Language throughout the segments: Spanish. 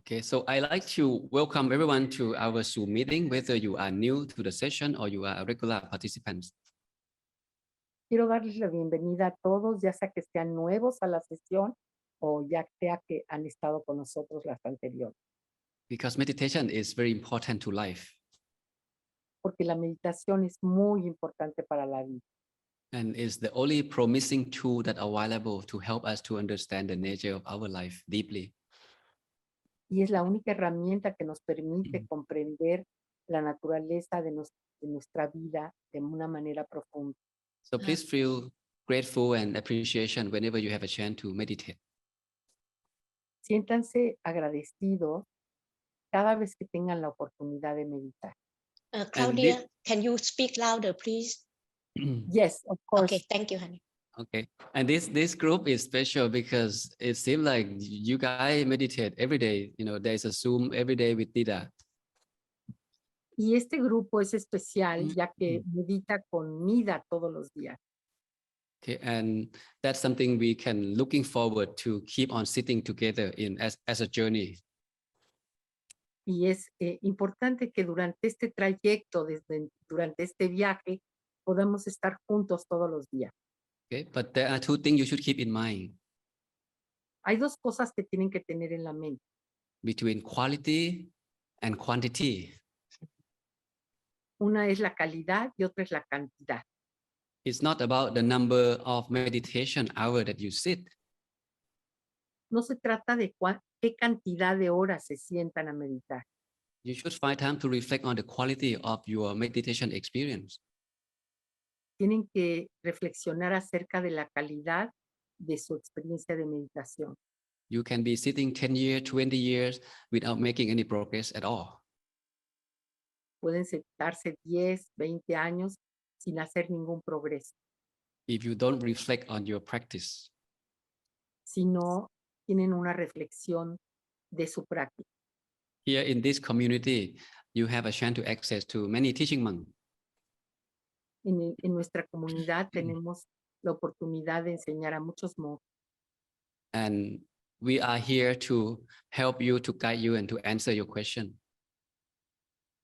Okay, so I like to welcome everyone to our Zoom meeting, whether you are new to the session or you are a regular participant. Quiero darles la bienvenida a todos, ya sea que sean nuevos a la sesión o ya sea que han estado con nosotros las anteriores. Because meditation is very important to life. Porque la meditación es muy importante para la vida. And is the only promising tool that are available to help us to understand the nature of our life deeply. Y es la única herramienta que nos permite comprender la naturaleza de nuestra vida de una manera profunda. So please feel grateful and appreciation whenever you have a chance to meditate. Siéntanse agradecidos cada vez que tengan la oportunidad de meditar. Claudia, can you speak louder, please? Yes, of course. Okay, thank you, honey. Okay, and this group is special because it seems like you guys meditate every day. You know, there's a Zoom every day with Dida. Y este grupo es especial ya que medita con Mida todos los días. Okay, and that's something we can looking forward to keep on sitting together in as a journey. Y es importante que durante este trayecto, durante este viaje, podamos estar juntos todos los días. Okay, but there are two things you should keep in mind Hay dos cosas que tienen que tener en la mente. between quality and quantity. Una es la calidad y otra es la cantidad. It's not about the number of meditation hour that you sit. No se trata de qué cantidad de horas se sientan a meditar. You should find time to reflect on the quality of your meditation experience. Tienen que reflexionar acerca de la calidad de su experiencia de meditación. You can be sitting 10 years, 20 years without making any progress at all. Pueden sentarse 10, 20 años sin hacer ningún progreso. If you don't reflect on your practice. Si no tienen una reflexión de su práctica. Here in this community, you have a chance to access to many teaching monks. En nuestra comunidad tenemos la oportunidad de enseñar a muchos monjes. And we are here to help you, to guide you, and to answer your question.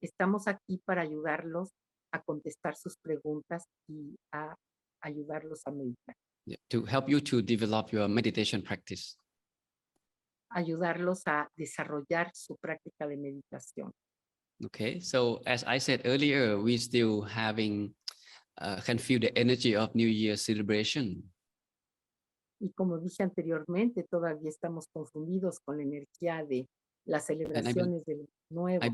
Estamos aquí para ayudarlos a contestar sus preguntas y a ayudarlos a meditar. Yeah, to help you to develop your meditation practice. Ayudarlos a desarrollar su práctica de meditación. Okay, so as I said earlier, we still can feel the energy of New Year celebration. Y como dije anteriormente, todavía estamos confundidos con la energía de las celebraciones del nuevo.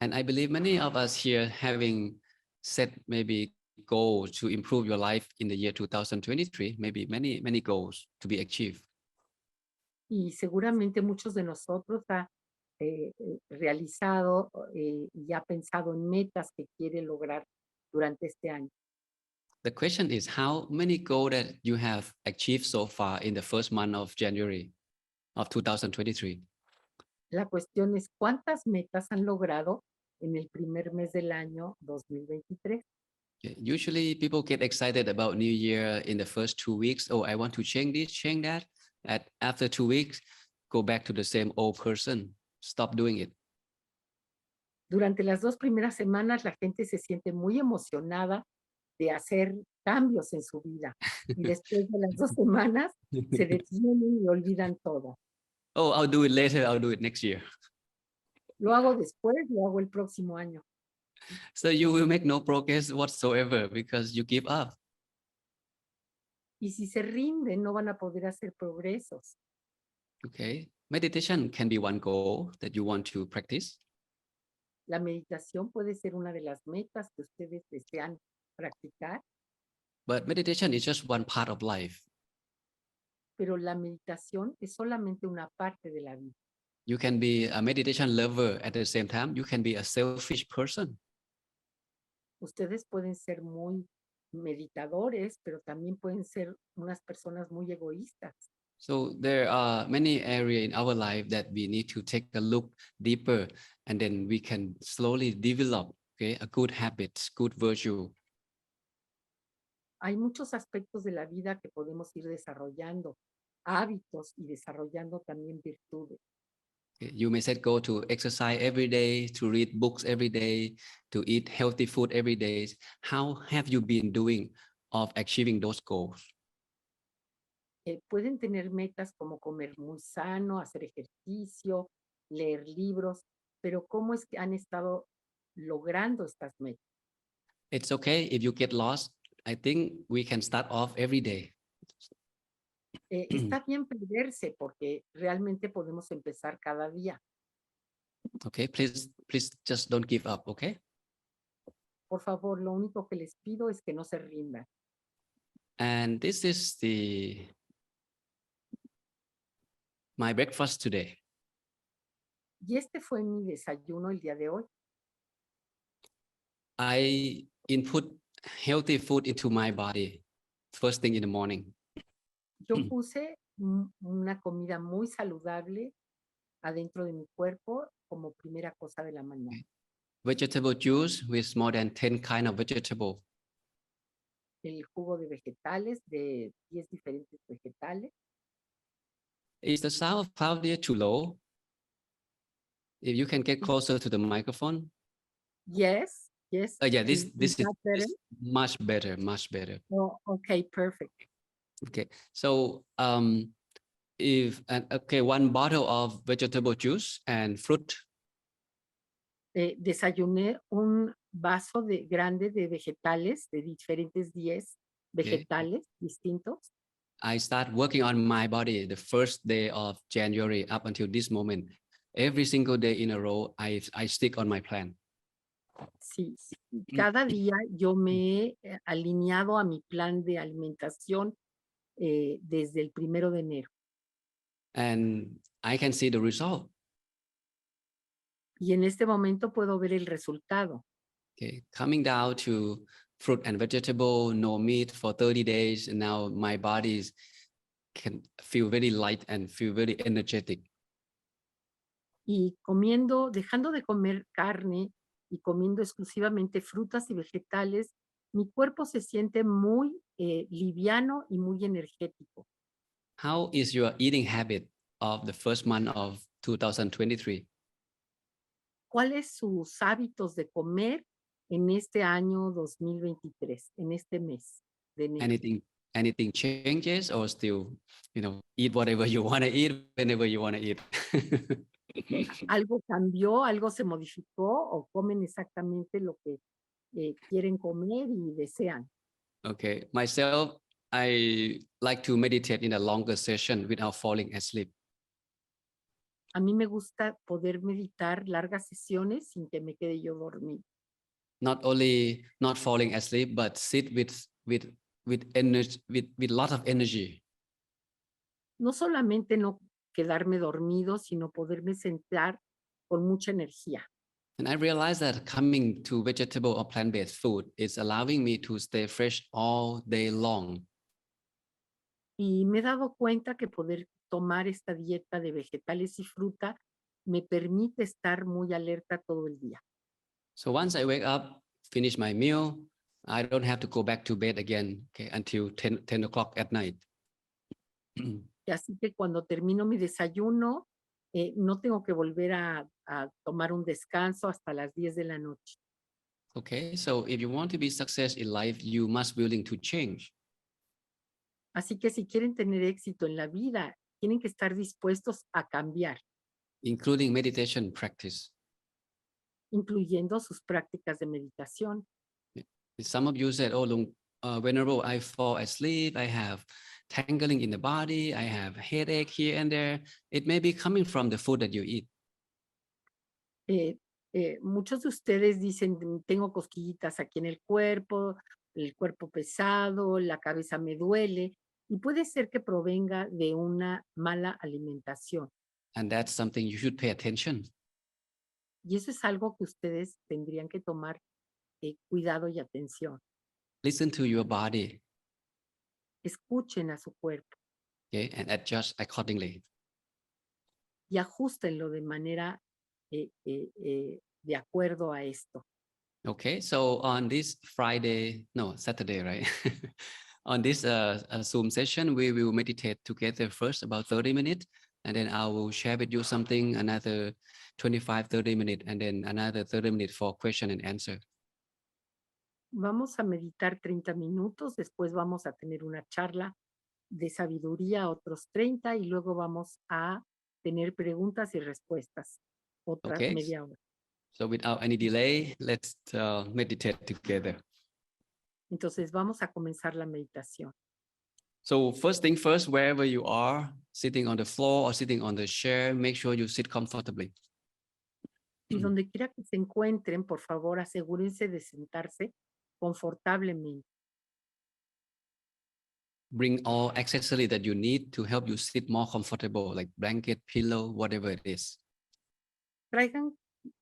I believe many of us here having set maybe goals to improve your life in the year 2023, maybe many goals to be achieved. Y seguramente muchos de nosotros ha realizado y ha pensado en metas que quiere lograr durante este año. The question is how many goals that you have achieved so far in the first month of January of 2023? La cuestión es cuántas metas han logrado en el primer mes del año 2023. Usually people get excited about New Year in the first 2 weeks. Oh, I want to change this, change that. After 2 weeks, go back to the same old person. Stop doing it. Durante las 2 primeras semanas la gente se siente muy emocionada de hacer cambios en su vida. Y después de las 2 semanas se detienen y olvidan todo. Oh, I'll do it later. I'll do it next year. Lo hago después, lo hago el próximo año. So you will make no progress whatsoever because you give up. Y si se rinden, no van a poder hacer progresos. Okay. Meditation can be one goal that you want to practice. La meditación puede ser una de las metas que ustedes desean practicar. But meditation is just one part of life. Pero la meditación es solamente una parte de la vida. You can be a meditation lover at the same time. You can be a selfish person. Ustedes pueden ser muy meditadores, pero también pueden ser unas personas muy egoístas. So there are many areas in our life that we need to take a look deeper, and then we can slowly develop, okay, a good habit, good virtue. Hay muchos aspectos de la vida que podemos ir desarrollando, hábitos y desarrollando también virtudes. Okay, you may set goal to exercise every day, to read books every day, to eat healthy food every day. How have you been doing of achieving those goals? Pueden tener metas como comer muy sano, hacer ejercicio, leer libros, pero ¿cómo es que han estado logrando estas metas? It's okay if you get lost. I think we can start off every day. Está bien perderse porque realmente podemos empezar cada día. Okay, please just don't give up, okay? Por favor, lo único que les pido es que no se rindan. And this is my breakfast today. Y este fue mi desayuno el día de hoy. I input healthy food into my body first thing in the morning. Yo puse una comida muy saludable adentro de mi cuerpo como primera cosa de la mañana. Vegetable juice with more than 10 kind of vegetable. El jugo de vegetales, de 10 diferentes vegetales. Is the sound of Claudia too low? If you can get closer to the microphone. Yes, yes. Yeah, Is this that better? is much better, much better. Oh, okay, perfect. Okay, so okay, one bottle of vegetable juice and fruit. Desayuné un vaso grande de vegetales, de diferentes 10 vegetales distintos. I start working on my body the first day of January up until this moment. Every single day in a row, I stick on my plan. Sí, cada día yo me he alineado a mi plan de alimentación desde el 1 de enero. And I can see the result. Y en este momento puedo ver el resultado. Okay, coming down to fruit and vegetable, no meat for 30 days. And now my body can feel very light and feel very energetic. Y dejando de comer carne y comiendo exclusivamente frutas y vegetales, mi cuerpo se siente muy liviano y muy energético. How is your eating habit of the first month of 2023? ¿Cuáles sus hábitos de comer en este año 2023, en este mes de enero? Anything changes or still, eat whatever you want to eat whenever you want to eat? ¿Algo cambió, algo se modificó o comen exactamente lo que quieren comer y desean? Okay, myself, I like to meditate in a longer session without falling asleep. A mí me gusta poder meditar largas sesiones sin que me quede yo dormido. Not only not falling asleep, but sit with energy, with lot of energy. No solamente no quedarme dormido, sino poderme sentar con mucha energía. And I realized that coming to vegetable or plant-based food is allowing me to stay fresh all day long. Y me he dado cuenta que poder tomar esta dieta de vegetales y fruta me permite estar muy alerta todo el día. So once I wake up, finish my meal, I don't have to go back to bed again, okay, until 10 o'clock at night. Y así que cuando termino mi desayuno, no tengo que volver a tomar un descanso hasta las 10 de la noche. Okay, so if you want to be success in life, you must be willing to change. Así que si quieren tener éxito en la vida, tienen que estar dispuestos a cambiar, Including meditation practice. incluyendo sus prácticas de meditación. Some of you said, oh, Venerable, I fall asleep, I have tangling in the body, I have headache here and there. It may be coming from the food that you eat. Muchos de ustedes dicen, tengo cosquillitas aquí en el cuerpo pesado, la cabeza me duele, y puede ser que provenga de una mala alimentación. And that's something you should pay attention. Y eso es algo que ustedes tendrían que tomar cuidado y atención. Listen to your body, Escuchen a su cuerpo okay, and adjust accordingly. y ajustenlo de manera de acuerdo a esto. Okay, so on this Saturday, right? On this Zoom session, we will meditate together first about 30 minutes. And then I will share with you something, another 25, 30 minutes, and then another 30 minutes for question and answer. Vamos a meditar 30 minutos, después vamos a tener una charla de sabiduría, otros 30, y luego vamos a tener preguntas y respuestas, otra Okay. media hora. So without any delay, let's meditate together. Entonces vamos a comenzar la meditación. So first thing first, wherever you are, sitting on the floor or sitting on the chair, make sure you sit comfortably. Y donde quiera que se encuentren, por favor, asegúrense de sentarse confortablemente. Bring all accessories that you need to help you sit more comfortable, like blanket, pillow, whatever it is. Traigan,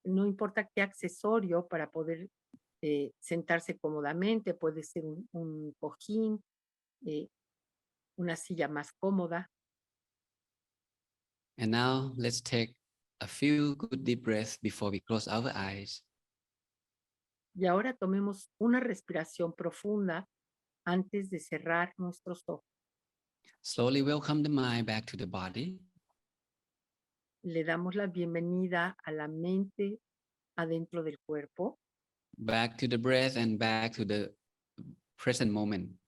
no importa qué accesorio para poder sentarse cómodamente, puede ser un cojín, una silla más cómoda. And now let's take a few good deep breaths before we close our eyes. Y ahora tomemos una respiración profunda antes de cerrar nuestros ojos. Slowly welcome the mind back to the body. Le damos la bienvenida a la mente adentro del cuerpo, Back to the breath and back to the present moment.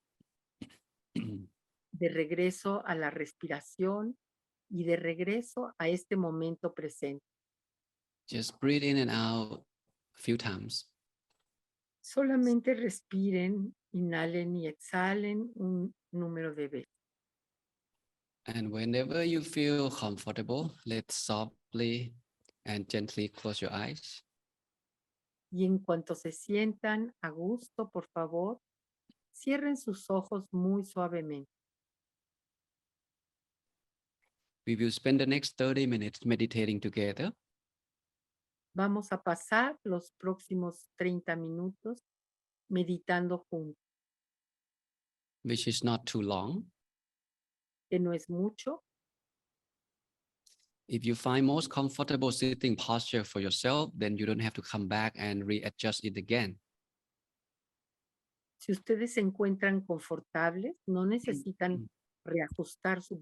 de regreso a la respiración y de regreso a este momento presente. Just breathe in and out a few times. Solamente respiren, inhalen y exhalen un número de veces. And whenever you feel comfortable, let's softly and gently close your eyes. Y en cuanto se sientan a gusto, por favor, cierren sus ojos muy suavemente. We will spend the next 30 minutes meditating together. Vamos a pasar los próximos 30 minutos meditando juntos, Which is not too long. que no es mucho. If you find most comfortable sitting posture for yourself, then you don't have to come back and readjust it again. Si ustedes se encuentran confortables, no necesitan reajustar su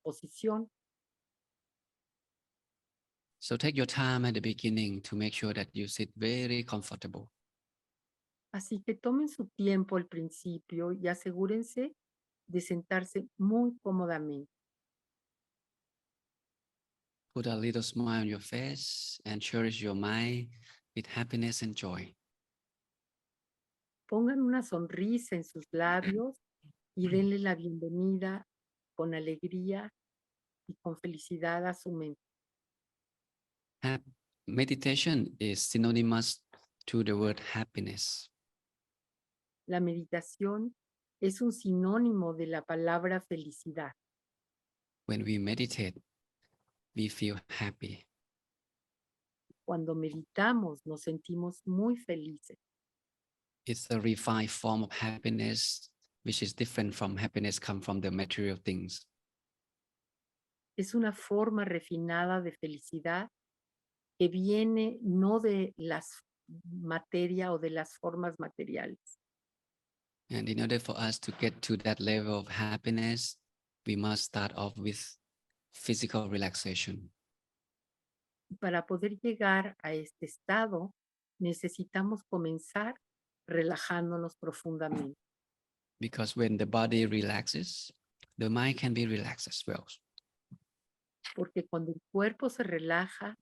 posición. So take your time at the beginning to make sure that you sit very comfortable. Así que tomen su tiempo al principio y asegúrense de sentarse muy cómodamente. Put a little smile on your face and cherish your mind with happiness and joy. Pongan una sonrisa en sus labios y denle la bienvenida con alegría y con felicidad a su mente. Meditation is synonymous to the word happiness. La meditación es un sinónimo de la palabra felicidad. When we meditate, we feel happy. Cuando meditamos nos sentimos muy felices. It's a refined form of happiness, which is different from happiness come from the material things. Es una forma refinada de felicidad que viene no de las materia o de las formas materiales. And in order for us to get to that level of happiness, we must start off with physical relaxation. Para poder llegar a este estado, necesitamos comenzar relajándonos profundamente. Because when the body relaxes, the mind can be relaxed as well. Porque cuando el cuerpo se relaja,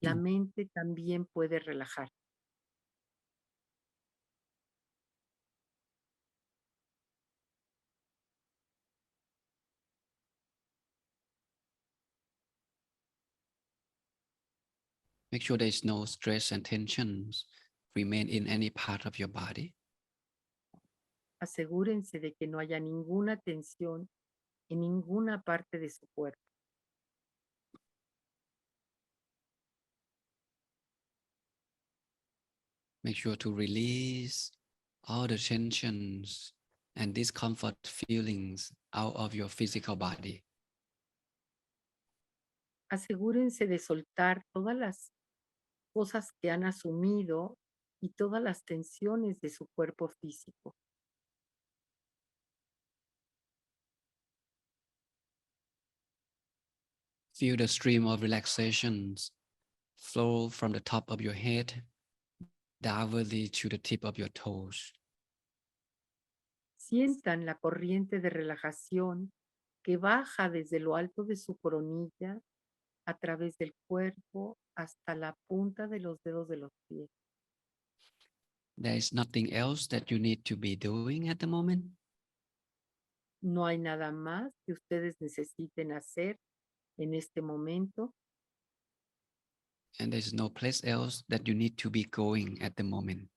la mente también puede relajar. Make sure there is no stress and tensions remain in any part of your body. Asegúrense de que no haya ninguna tensión en ninguna parte de su cuerpo. Make sure to release all the tensions and discomfort feelings out of your physical body. Asegúrense de soltar todas las cosas que han asumido y todas las tensiones de su cuerpo físico. Feel the stream of relaxations flow from the top of your head downwardly to the tip of your toes. Sientan la corriente de relajación que baja desde lo alto de su coronilla a través del cuerpo hasta la punta de los dedos de los pies. There is nothing else that you need to be doing at the moment. No hay nada más que ustedes necesiten hacer en este momento And there's no place else that you need to be going at the moment.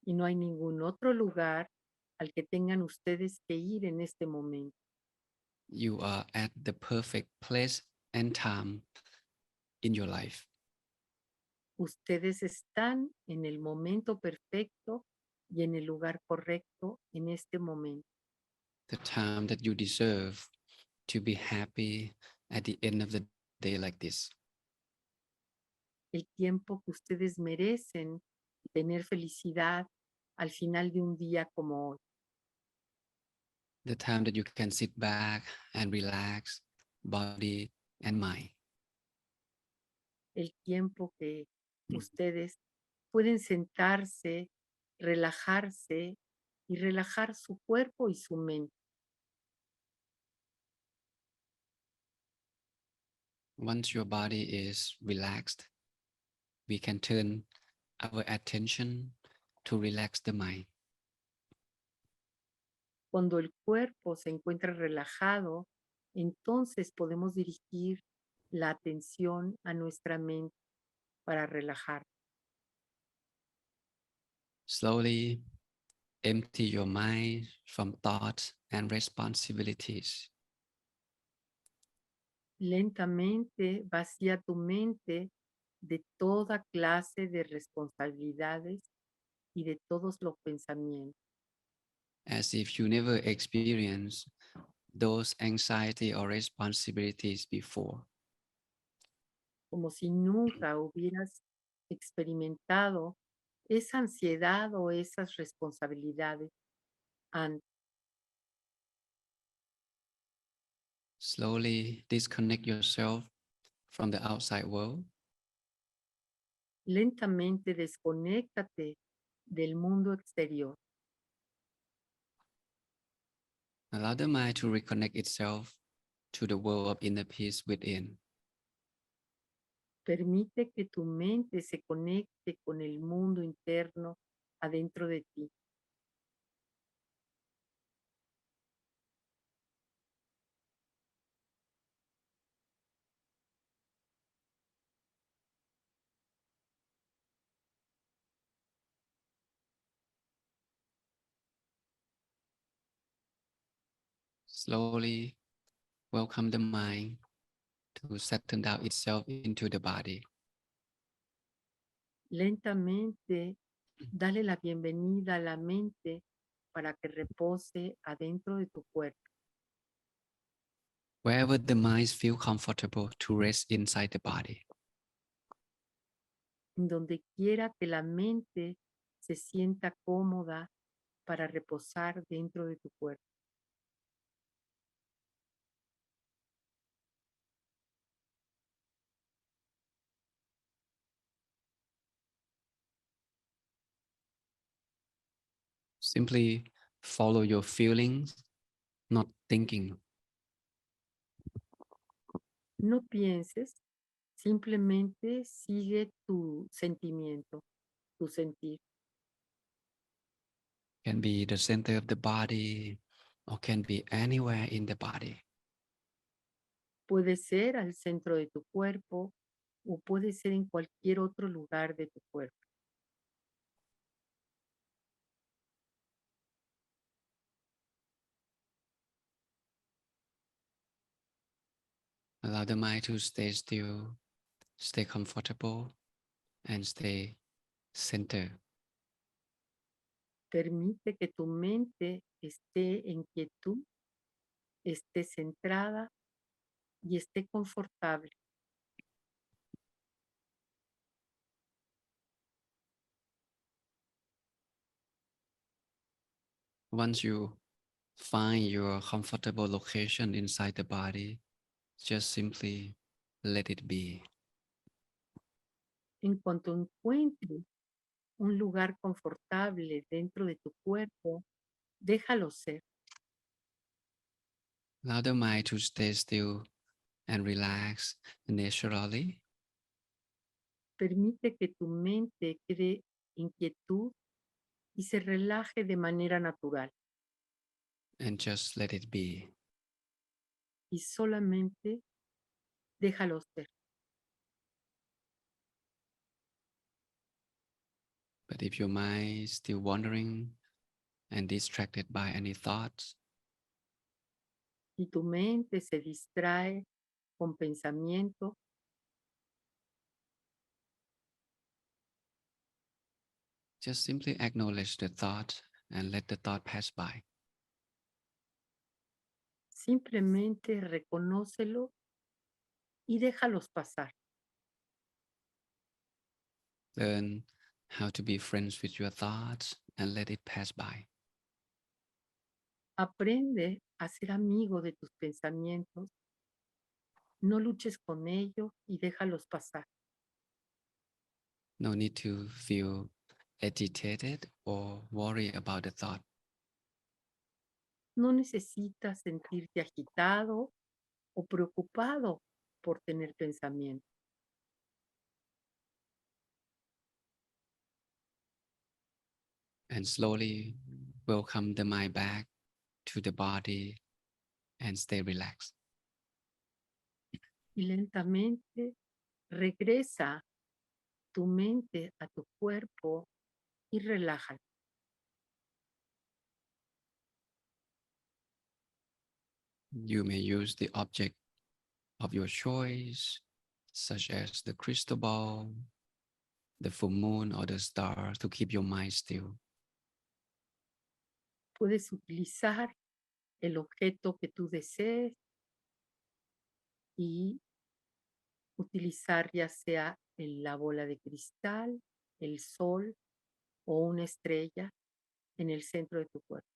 y no hay ningún otro lugar al que tengan ustedes que ir en este momento. You are at the perfect place and time in your life. Ustedes están en el momento perfecto y en el lugar correcto en este momento. The time that you deserve to be happy at the end of the day like this. El tiempo que ustedes merecen tener felicidad al final de un día como hoy. The time that you can sit back and relax body and mind. El tiempo que ustedes pueden sentarse, relajarse y relajar su cuerpo y su mente. Once your body is relaxed, we can turn our attention to relax the mind. Cuando el cuerpo se encuentra relajado, entonces podemos dirigir la atención a nuestra mente para relajar. Slowly empty your mind from thoughts and responsibilities. Lentamente vacía tu mente de toda clase de responsabilidades y de todos los pensamientos, As if you never experienced those anxiety or responsibilities before. como si nunca hubieras experimentado esa ansiedad o esas responsabilidades antes. Slowly disconnect yourself from the outside world. Lentamente desconéctate del mundo exterior. Allow the mind to reconnect itself to the world of inner peace within. Permite que tu mente se conecte con el mundo interno adentro de ti. Slowly welcome the mind to settle down itself into the body. Lentamente, dale la bienvenida a la mente para que repose adentro de tu cuerpo. Wherever the mind feels comfortable to rest inside the body. En donde quiera que la mente se sienta cómoda para reposar dentro de tu cuerpo. Simply follow your feelings, not thinking. No pienses, simplemente sigue tu sentimiento, tu sentir. Can be the center of the body or can be anywhere in the body. Puede ser al centro de tu cuerpo o puede ser en cualquier otro lugar de tu cuerpo. Allow the mind to stay still, stay comfortable, and stay centered. Permite que tu mente esté en quietud, esté centrada y esté confortable. Once you find your comfortable location inside the body, Just simply let it be. En cuanto encuentres un lugar confortable dentro de tu cuerpo, déjalo ser. Allow the mind to stay still and relax naturally. Permite que tu mente quede inquietud y se relaje de manera natural. And just let it be. Y solamente déjalo ser. But if your mind is still wandering and distracted by any thoughts, Y tu mente se distrae con pensamiento, just simply acknowledge the thought and let the thought pass by. simplemente reconócelo y déjalos pasar. Learn how to be friends with your thoughts and let it pass by. Aprende a ser amigo de tus pensamientos, no luches con ellos y déjalos pasar. No need to feel agitated or worry about the thought. No necesitas sentirte agitado o preocupado por tener pensamientos. And slowly welcome the mind back to the body and stay relaxed. Y lentamente regresa tu mente a tu cuerpo y relájalo. You may use the object of your choice, such as the crystal ball, the full moon, or the star, to keep your mind still. Puedes utilizar el objeto que tú desees y utilizar ya sea la bola de cristal, el sol o una estrella en el centro de tu cuerpo.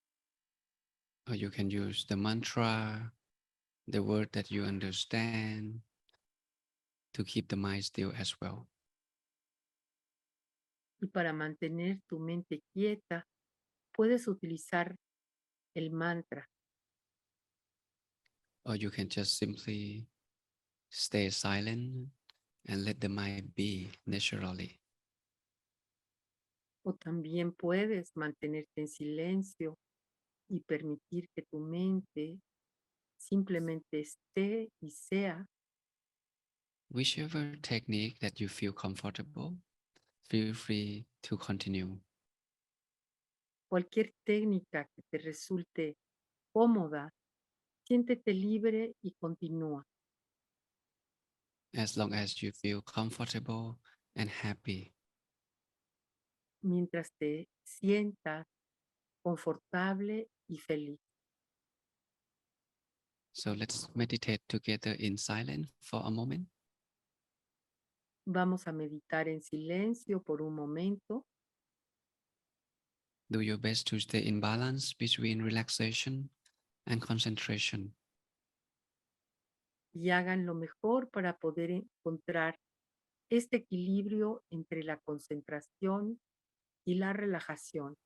Or you can use the mantra, the word that you understand, to keep the mind still as well. Y para mantener tu mente quieta, puedes utilizar el mantra Or you can just simply stay silent and let the mind be naturally. o también puedes mantenerte en silencio y permitir que tu mente simplemente esté y sea. Whichever technique that you feel comfortable, feel free to continue. Cualquier técnica que te resulte cómoda, siéntete libre y continúa. As long as you feel comfortable and happy. Mientras te sientas confortable y feliz. So let's meditate together in silence for a moment. Vamos a meditar en silencio por un momento. Do your best to stay in balance between relaxation and concentration. Y hagan lo mejor para poder encontrar este equilibrio entre la concentración y la relajación.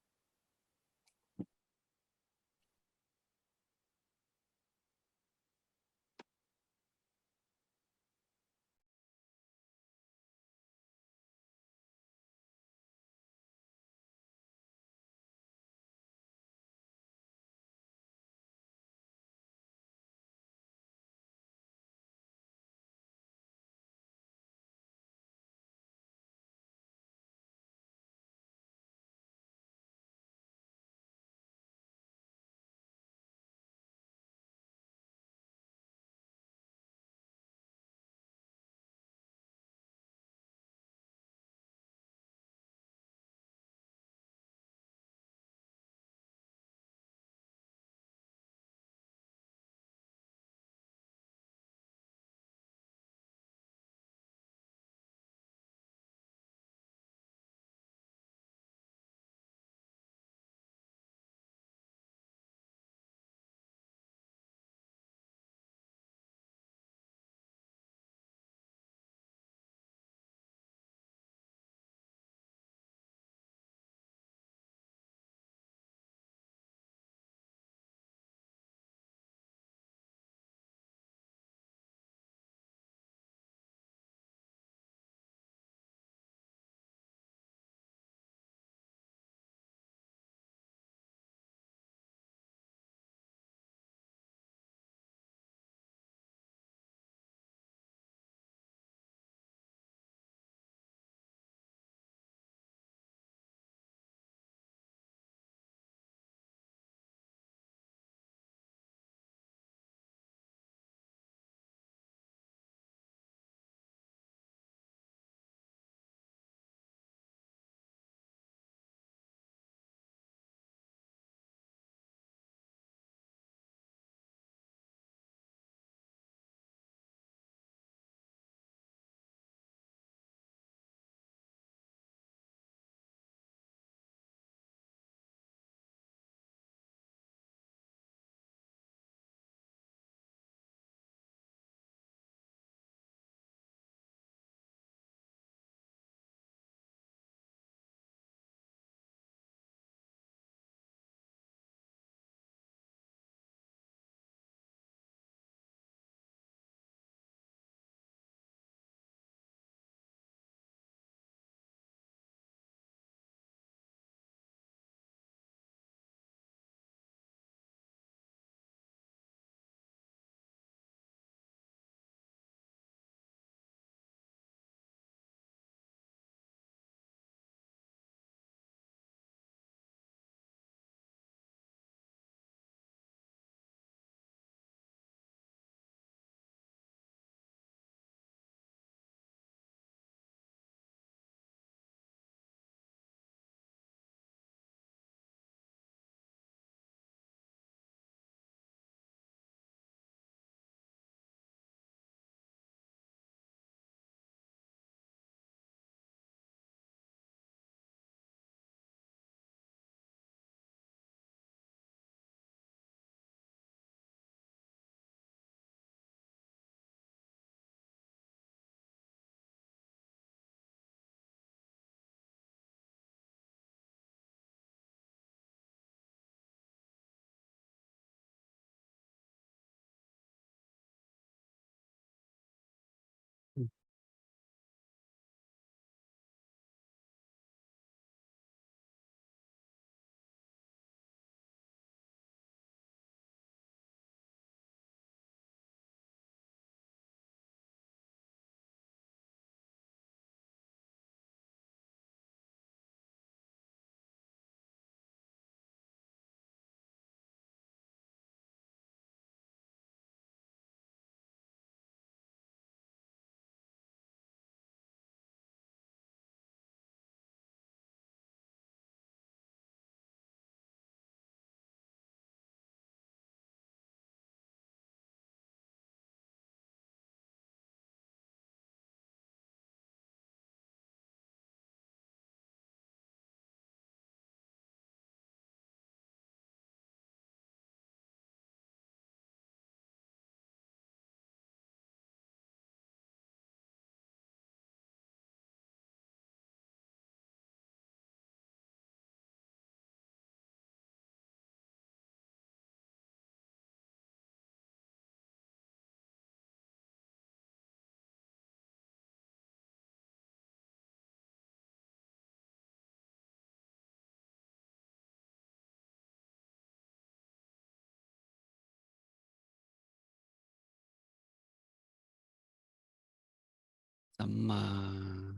Samma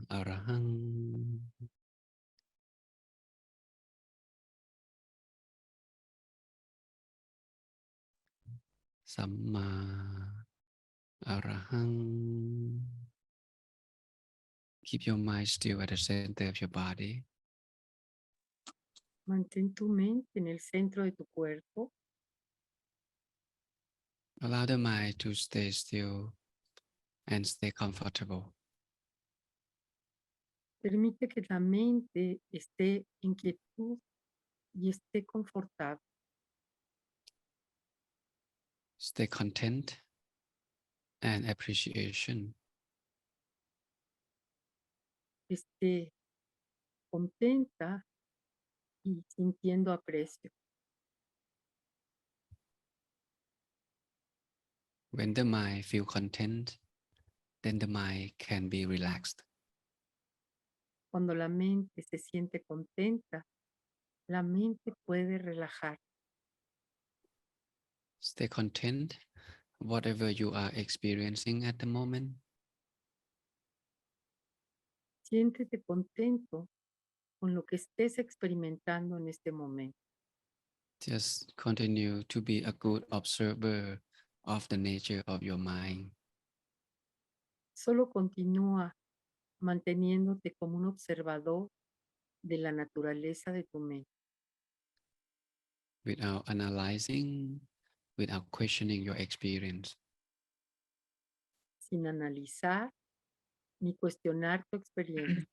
Arahang. Samma Arahang. Keep your mind still at the center of your body. Mantén tu mente en el centro de tu cuerpo. Allow the mind to stay still and stay comfortable. Permite que la mente esté en quietud y esté confortable. Stay content and appreciation. Esté contenta y sintiendo aprecio. When the mind feels content, then the mind can be relaxed. Cuando la mente se siente contenta, la mente puede relajar. Stay content, whatever you are experiencing at the moment. Siéntete contento con lo que estés experimentando en este momento. Just continue to be a good observer of the nature of your mind. Solo continúa manteniéndote como un observador de la naturaleza de tu mente, Without analyzing, without questioning your experience. sin analizar ni cuestionar tu experiencia.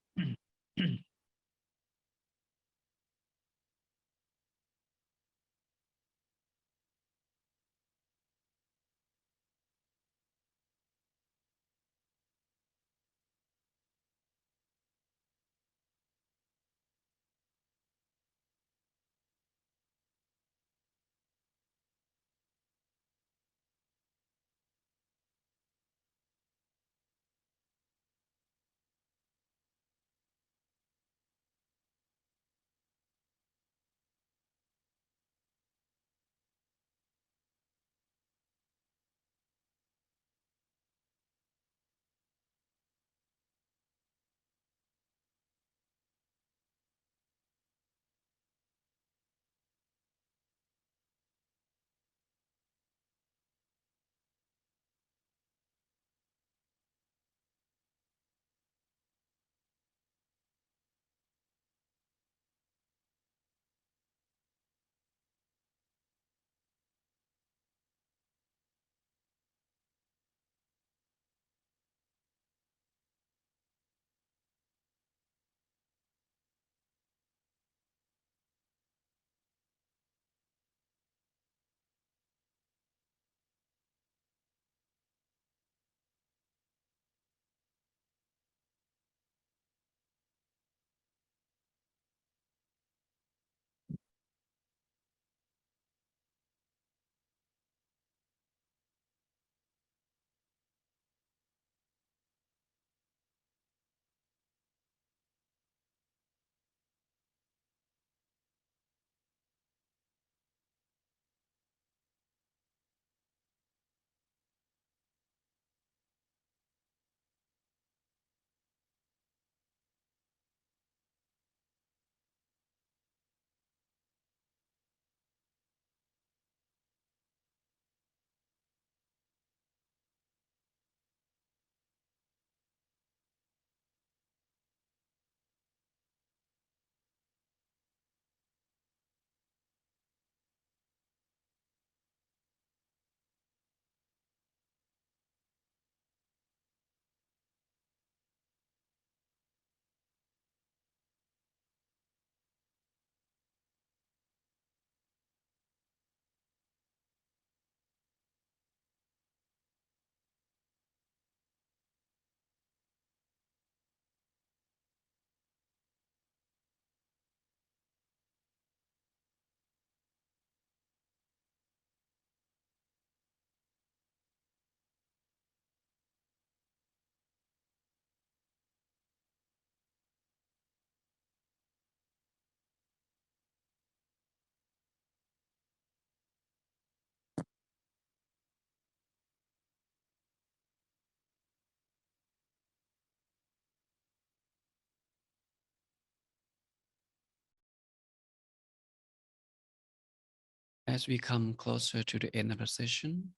As we come closer to the end of the session,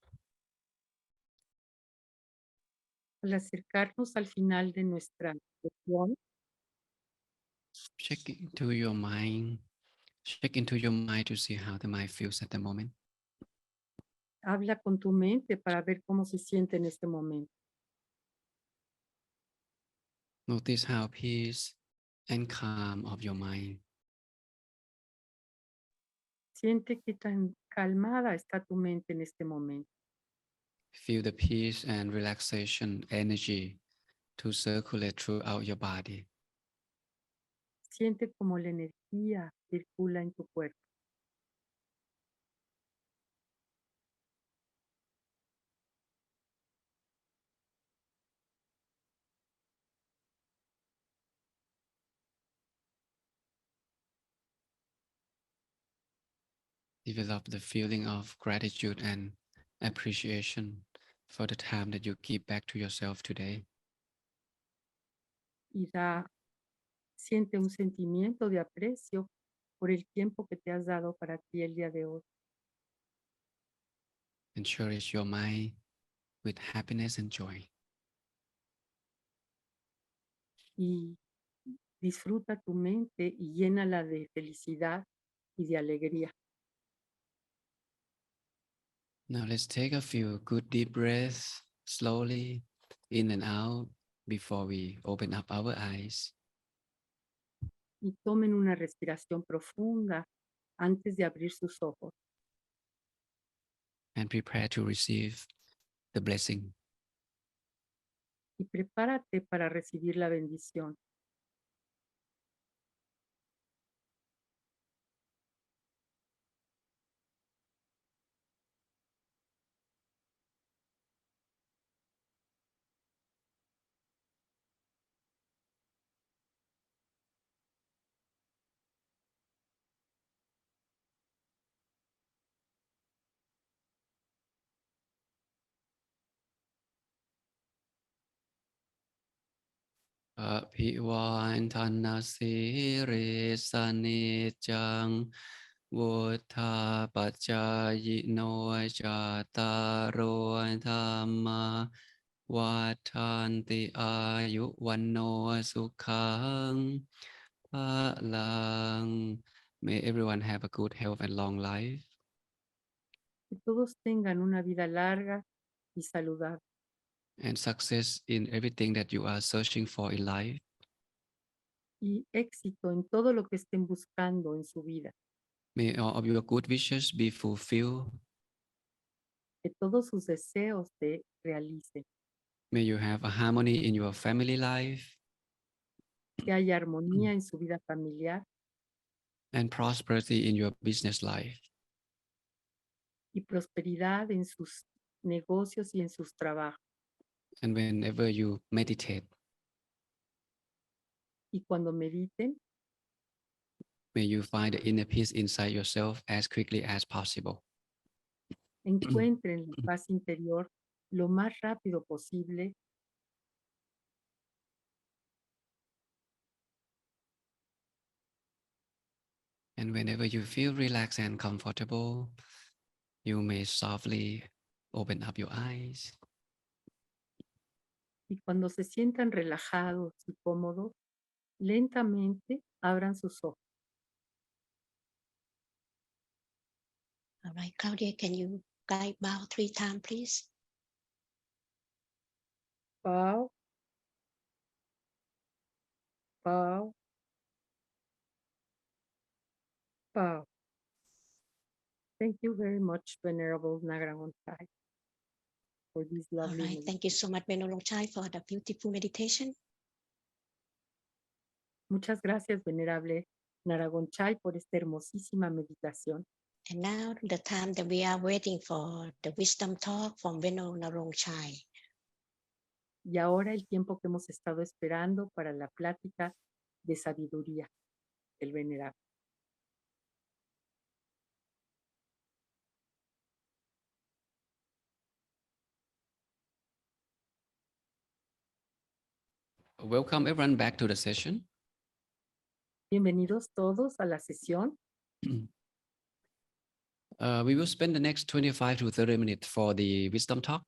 Al acercarnos al final de nuestra sesión, check into your mind. Check into your mind to see how the mind feels at the moment. habla con tu mente para ver cómo se siente en este momento. Notice how peace and calm of your mind. Siente qué tan calmada está tu mente en este momento. Feel the peace and relaxation energy to circulate throughout your body. Siente como la energía circula en tu cuerpo. Develop the feeling of gratitude and appreciation for the time that you give back to yourself today. Y siente un sentimiento de aprecio por el tiempo que te has dado para ti el día de hoy. And cherish your mind with happiness and joy. Y disfruta tu mente y llénala de felicidad y de alegría. Now let's take a few good deep breaths slowly in and out before we open up our eyes. Y tomen una respiración profunda antes de abrir sus ojos. And prepare to receive the blessing. Y prepárate para recibir la bendición. Apivantana siri sanicang Vuttha Pachayino Chataro Dhamma Vatthanti Ayu Vanno Sukhang Phalang. May everyone have a good health and long life. Que todos tengan una vida larga y saludable. And success in everything that you are searching for in life. Y éxito en todo lo que estén buscando en su vida. May all of your good wishes be fulfilled. Que todos sus deseos se realicen. May you have a harmony in your family life. Que haya armonía en su vida familiar. And prosperity in your business life. Y prosperidad en sus negocios y en sus trabajos. And whenever you meditate, Y cuando mediten, may you find the inner peace inside yourself as quickly as possible. encuentren la paz interior lo más rápido posible. And whenever you feel relaxed and comfortable, you may softly open up your eyes. Y cuando se sientan relajados y cómodos, lentamente abran sus ojos. All right, Claudia, can you guide bow 3 times, please? Bow, bow, bow. Thank you very much, Venerable Narongchai, for this All lovely right, thank you so much, Venerable Narongchai, for the beautiful meditation. Muchas gracias, Venerable Narongchai, por esta hermosísima meditación. And now the time that we are waiting for the wisdom talk from Venerable Narongchai. Y ahora el tiempo que hemos estado esperando para la plática de sabiduría del Venerable. Welcome everyone back to the session. Bienvenidos todos a la sesión. We will spend the next 25 to 30 minutes for the wisdom talk.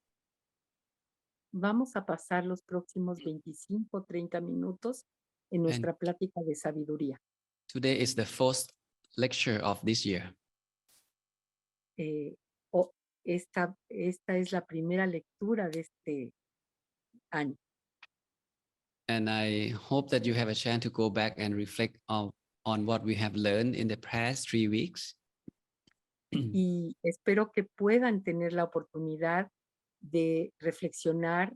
Vamos a pasar los próximos 25, 30 minutos en nuestra plática de sabiduría. Today is the first lecture of this year. Esta es la primera lectura de este año. And I hope that you have a chance to go back and reflect on what we have learned in the past 3 weeks. Y espero que puedan tener la oportunidad de reflexionar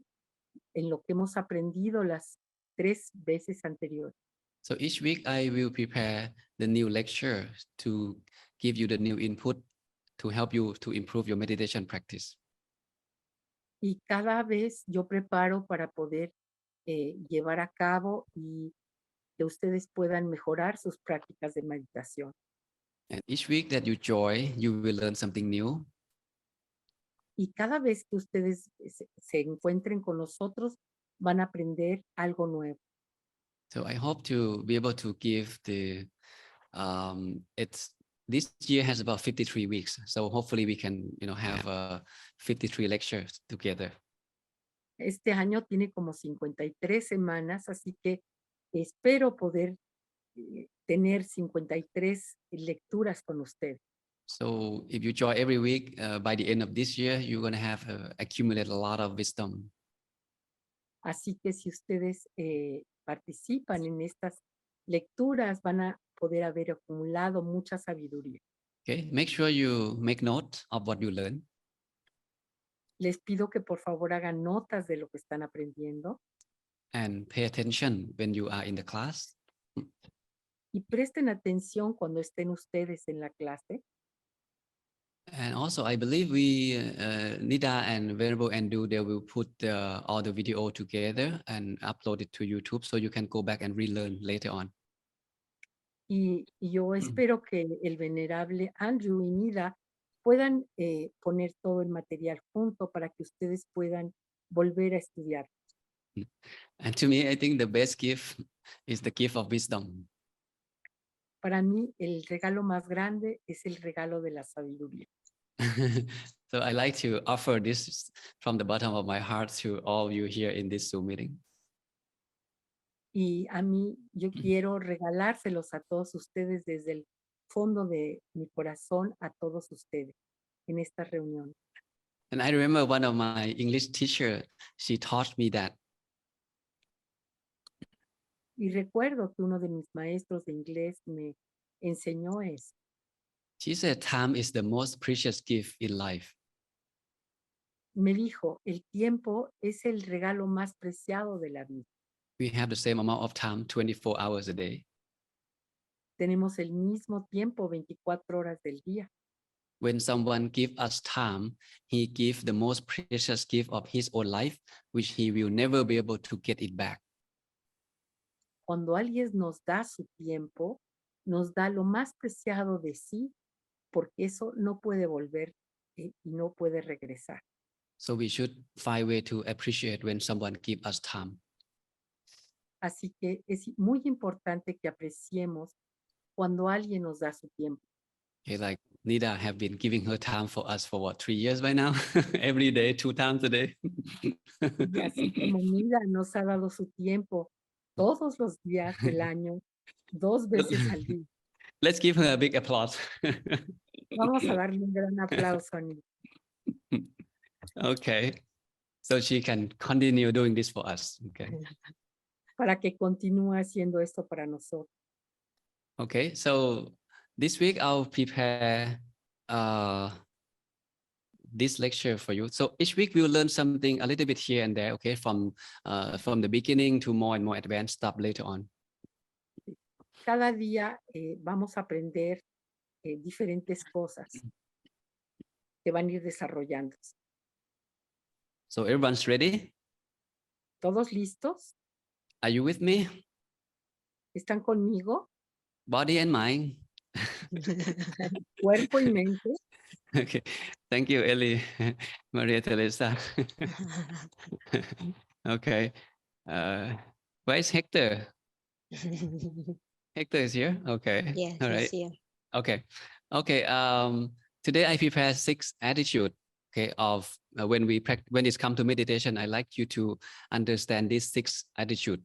en lo que hemos aprendido las 3 veces anteriores. So each week I will prepare the new lecture to give you the new input to help you to improve your meditation practice. Y cada vez yo preparo para poder llevar a cabo y que ustedes puedan mejorar sus prácticas de meditación. And each week that you join, you will learn something new. Y cada vez que ustedes se encuentren con nosotros, van a aprender algo nuevo. So I hope to be able to give this year has about 53 weeks. So hopefully we can, have 53 lectures together. Este año tiene como 53 semanas, así que espero poder tener 53 lecturas con ustedes. So if you join every week, by the end of this year, you're going to have accumulated a lot of wisdom. Así que si ustedes participan en estas lecturas, van a poder haber acumulado mucha sabiduría. Okay, make sure you make note of what you learn. Les pido que por favor hagan notas de lo que están aprendiendo. And pay attention when you are in the class. Y presten atención cuando estén ustedes en la clase. And also, I believe Nida and Venerable Andrew, they will put all the video together and upload it to YouTube so you can go back and relearn later on. Y yo espero que el venerable Andrew y Nida puedan poner todo el material junto para que ustedes puedan volver a estudiar. And to me, I think the best gift is the gift of wisdom. Para mí, el regalo más grande es el regalo de la sabiduría. So I like to offer this from the bottom of my heart to all you here in this Zoom meeting. Y a mí, yo quiero regalárselos a todos ustedes desde el fondo de mi corazón, a todos ustedes en esta reunión. And I remember one of my English teacher, she taught me that. Y recuerdo que uno de mis maestros de inglés me enseñó eso. She said, time is the most precious gift in life. Me dijo, el tiempo es el regalo más preciado de la vida. We have the same amount of time, 24 hours a day. Tenemos el mismo tiempo, 24 horas del día. When someone gives us time, he gives the most precious gift of his own life, which he will never be able to get it back. Cuando alguien nos da su tiempo, nos da lo más preciado de sí, porque eso no puede volver y no puede regresar. So we should find a way to appreciate when someone gives us time. Así que es muy importante que apreciemos cuando alguien nos da su tiempo. Okay, like Nida have been giving her time for us for what, 3 years by now? Every day, 2 times a day. Y así como Nida nos ha dado su tiempo todos los días del año, 2 veces al día. Let's give her a big applause. Vamos a darle un gran aplauso a Nida. Okay, so she can continue doing this for us. Okay. Para que continúe haciendo esto para nosotros. Okay, so this week I'll prepare this lecture for you. So each week we'll learn something a little bit here and there, okay, from the beginning to more and more advanced stuff later on. Cada día vamos a aprender diferentes cosas que van a ir desarrollándose. So everyone's ready? ¿Todos listos? Are you with me? ¿Están conmigo? Body and mind. Cuerpo y mente. Okay, thank you, Ellie, Maria Teresa. Okay, where is Hector? Hector is here. Okay, Yes, all right. yes, yeah. Okay. Today I prepare 6 attitude, okay, of when it's come to meditation. I like you to understand these 6 attitude.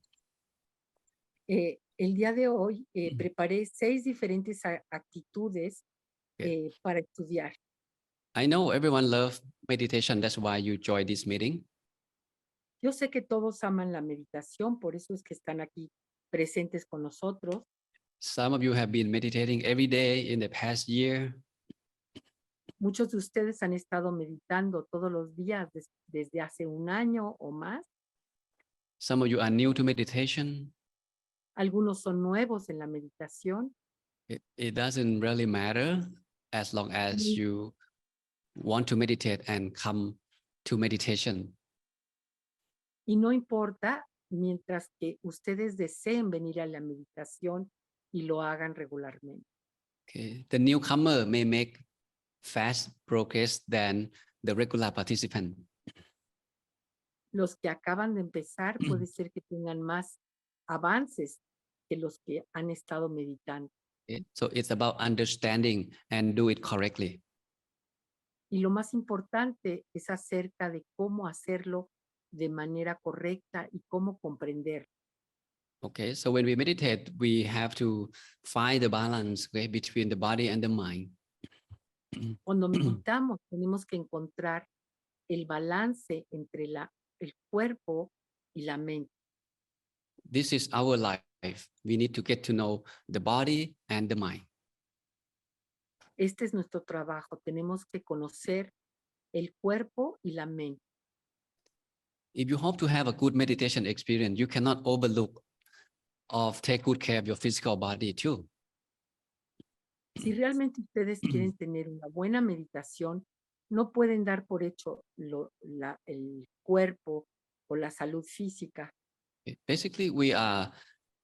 El día de hoy preparé 6 diferentes actitudes para estudiar. I know everyone loves meditation. That's why you join this meeting. Yo sé que todos aman la meditación, por eso es que están aquí presentes con nosotros. Some of you have been meditating every day in the past year. Muchos de ustedes han estado meditando todos los días desde hace un año o más. Some of you are new to meditation. Algunos son nuevos en la meditación. It doesn't really matter as long as you want to meditate and come to meditation. Y no importa mientras que ustedes deseen venir a la meditación y lo hagan regularmente. Okay. The newcomer may make fast progress than the regular participant. Los que acaban de empezar puede ser que tengan más avances que los que han estado meditando. Okay. So it's about understanding and do it correctly. Y lo más importante es acerca de cómo hacerlo de manera correcta y cómo comprender. Okay, so when we meditate, we have to find the balance, okay, between the body and the mind. Cuando meditamos tenemos que encontrar el balance entre el cuerpo y la mente. This is our life. We need to get to know the body and the mind. Este es nuestro trabajo. Tenemos que conocer el cuerpo y la mente. If you hope to have a good meditation experience, you cannot overlook of take good care of your physical body too. Si realmente ustedes quieren tener una buena meditación, no pueden dar por hecho el cuerpo o la salud física. Basically, we are,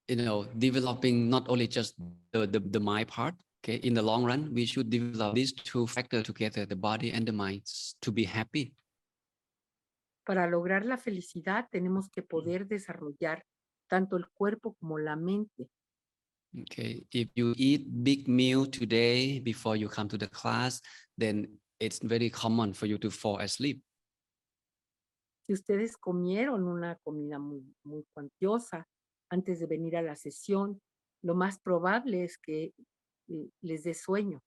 developing not only just the mind part. Okay, in the long run, we should develop these 2 factors together, the body and the mind, to be happy. Para lograr la felicidad tenemos que poder desarrollar tanto el cuerpo como la mente. Okay, if you eat big meal today before you come to the class, then it's very common for you to fall asleep. Si ustedes comieron una comida muy cuantiosa antes de venir a la sesión, lo más probable es que les dé sueño.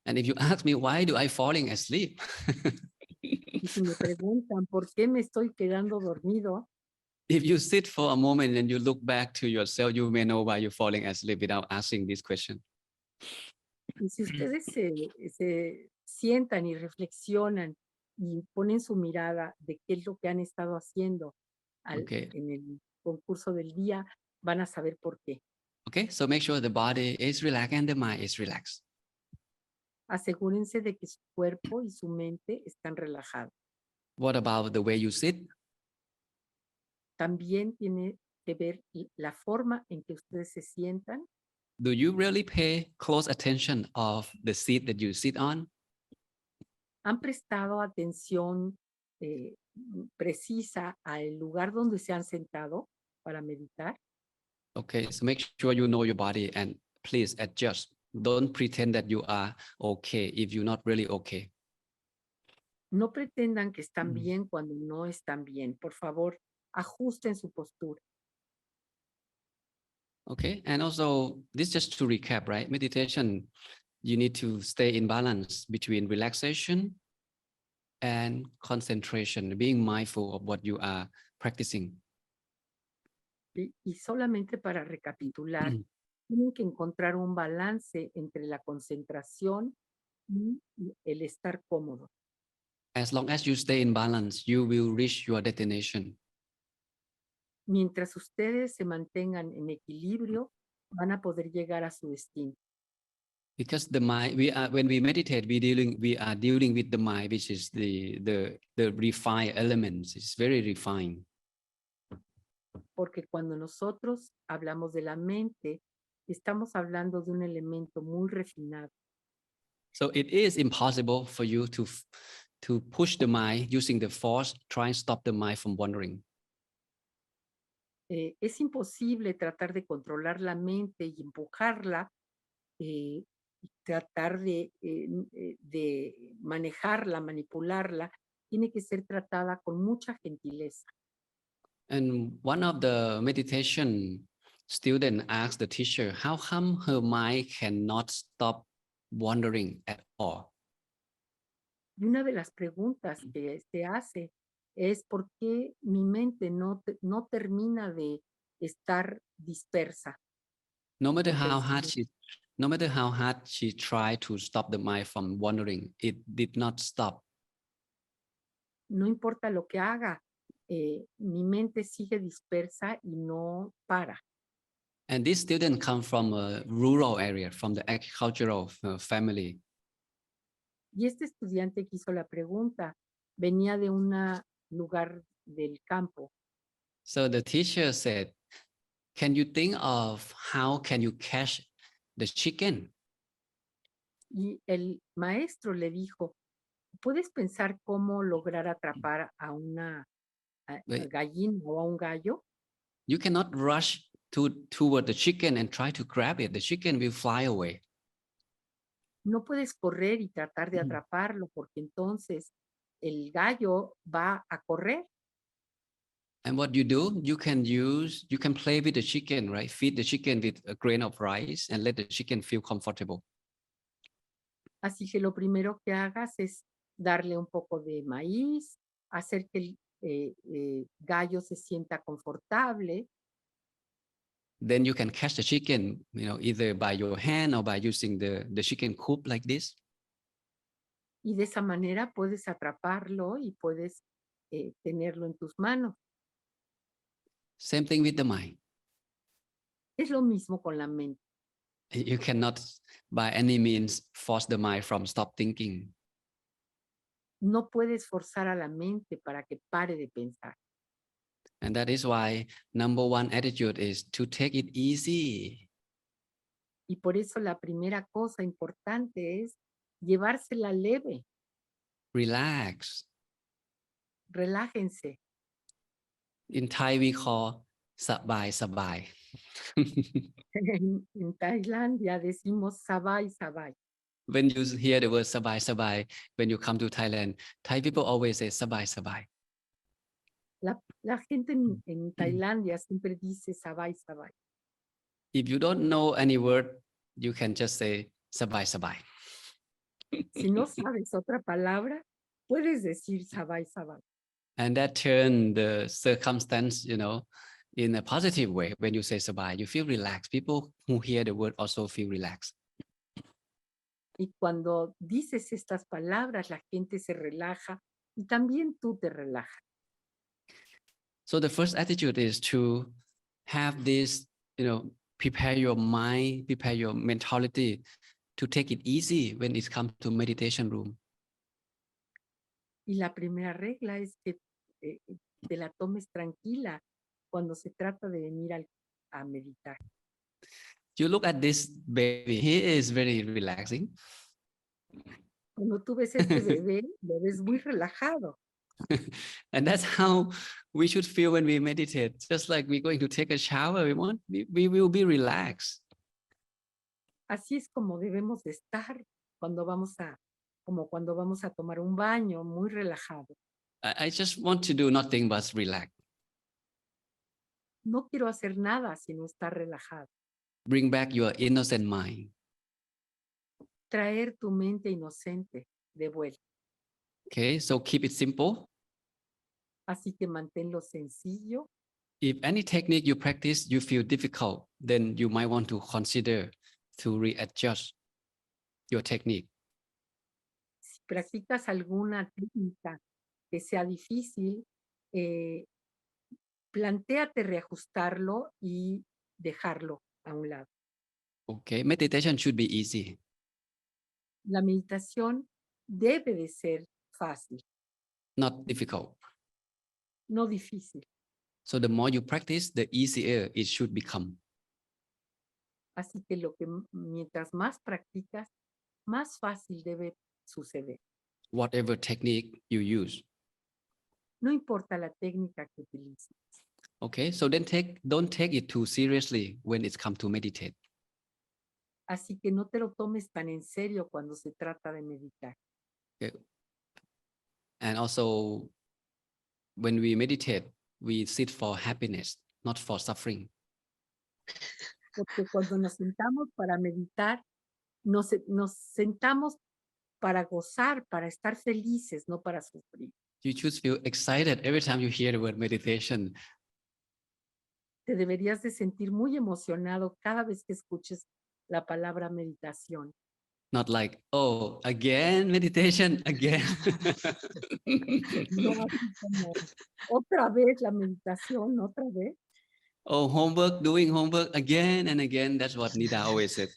And if you ask me, why do I falling asleep? Y si me preguntan por qué me estoy quedando dormido, If you sit for a moment and you look back to yourself, you may know why you're falling asleep without asking this question. y si ustedes se sientan y reflexionan y ponen su mirada de qué es lo que han estado haciendo Okay. en el concurso del día, van a saber por qué. Okay, so make sure the body is relaxed and the mind is relaxed. Asegúrense de que su cuerpo y su mente están relajados. What about the way you sit? También tiene que ver la forma en que ustedes se sientan. Do you really pay close attention of the seat that you sit on? ¿Han prestado atención precisa al lugar donde se han sentado para meditar? Okay, so make sure you know your body and please adjust. Don't pretend that you are okay if you're not really okay. No pretendan que están bien cuando no están bien. Por favor, ajusten su postura. Okay, and also this just to recap, right? Meditation, you need to stay in balance between relaxation and concentration, being mindful of what you are practicing. Y solamente para recapitular, tienen que encontrar un balance entre la concentración y el estar cómodo. As long as you stay in balance, you will reach your destination. Mientras ustedes se mantengan en equilibrio, van a poder llegar a su destino. Because the mind, when we meditate, we are dealing with the mind, which is the refined elements. It's very refined. Porque cuando nosotros hablamos de la mente, estamos hablando de un elemento muy refinado. So it is impossible for you to push the mind using the force, try and stop the mind from wandering. Es imposible tratar de controlar la mente y empujarla tratar de manejarla, manipularla, tiene que ser tratada con mucha gentileza. And one of the meditation student asked the teacher, how come her mind cannot stop wandering at all? Y una de las preguntas que se hace es por qué mi mente no termina de estar dispersa. No matter de how hard pensamiento. no matter how hard she tried to stop the mind from wandering, it did not stop. No importa lo que haga, mi mente sigue dispersa y no para. And this student come from a rural area, from the agricultural family. Y este estudiante que hizo la pregunta venía de un lugar del campo. So the teacher said, can you think of how can you catch the chicken? Y el maestro le dijo, ¿puedes pensar cómo lograr atrapar a una Wait, gallina o a un gallo? you cannot rush toward the chicken and try to grab it. The chicken will fly away. No puedes correr y tratar de atraparlo porque entonces el gallo va a correr. And what you do, you can play with the chicken, right? Feed the chicken with a grain of rice and let the chicken feel comfortable. Así que lo primero que hagas es darle un poco de maíz, hacer que el gallo se sienta confortable. Then you can catch the chicken, either by your hand or by using the chicken coop like this. Y de esa manera puedes atraparlo y puedes tenerlo en tus manos. Same thing with the mind. Es lo mismo con la mente. You cannot by any means force the mind from stop thinking. No puedes forzar a la mente para que pare de pensar. And that is why number one attitude is to take it easy. Y por eso la primera cosa importante es llevársela leve. Relax. Relájense. In Thai, we call sabai sabai. En Tailandia decimos sabai sabai. When you hear the word sabai sabai, when you come to Thailand, Thai people always say sabai sabai. La gente en Tailandia siempre dice sabai sabai. If you don't know any word, you can just say sabai sabai. Si no sabes otra palabra, puedes decir sabai sabai. And that turn the circumstance, in a positive way. When you say sabai, you feel relaxed. People who hear the word also feel relaxed. Y cuando dices estas palabras, la gente se relaja y también tú te relajas. So the first attitude is to have this, prepare your mind, prepare your mentality to take it easy when it comes to meditation room. Y la primera regla es que te la tomes tranquila cuando se trata de venir a meditar. You look at this baby, he is very relaxing. Cuando tú ves a este bebé, lo ves muy relajado. And that's how we should feel when we meditate. Just like we're going to take a shower, we will be relaxed. Así es como debemos de estar como cuando vamos a tomar un baño, muy relajado. I just want to do nothing but relax. No quiero hacer nada sino estar relajado. Bring back your innocent mind. Traer tu mente inocente de vuelta. Okay, so keep it simple. Así que manténlo sencillo. If any technique you practice, you feel difficult, then you might want to consider to readjust your technique. Si practicas alguna técnica que sea difícil, plantéate reajustarlo y dejarlo a un lado. Okay, meditation should be easy. La meditación debe de ser fácil, Not difficult. no difícil. So the more you practice, the easier it should become. Así que mientras más practicas, más fácil debe suceder. Whatever technique you use. No importa la técnica que utilices. Okay, so then don't take it too seriously when it's come to meditate. Así que no te lo tomes tan en serio cuando se trata de meditar. Okay. And also, when we meditate, we sit for happiness, not for suffering. Porque cuando nos sentamos para meditar, nos sentamos para gozar, para estar felices, no para sufrir. You should feel excited every time you hear the word meditation. Te deberías de sentir muy emocionado cada vez que escuches la palabra meditación. Not like, oh, again, meditation, again. No así como, otra vez la meditación, otra vez. Oh, homework, doing homework again and again. That's what Nida always said.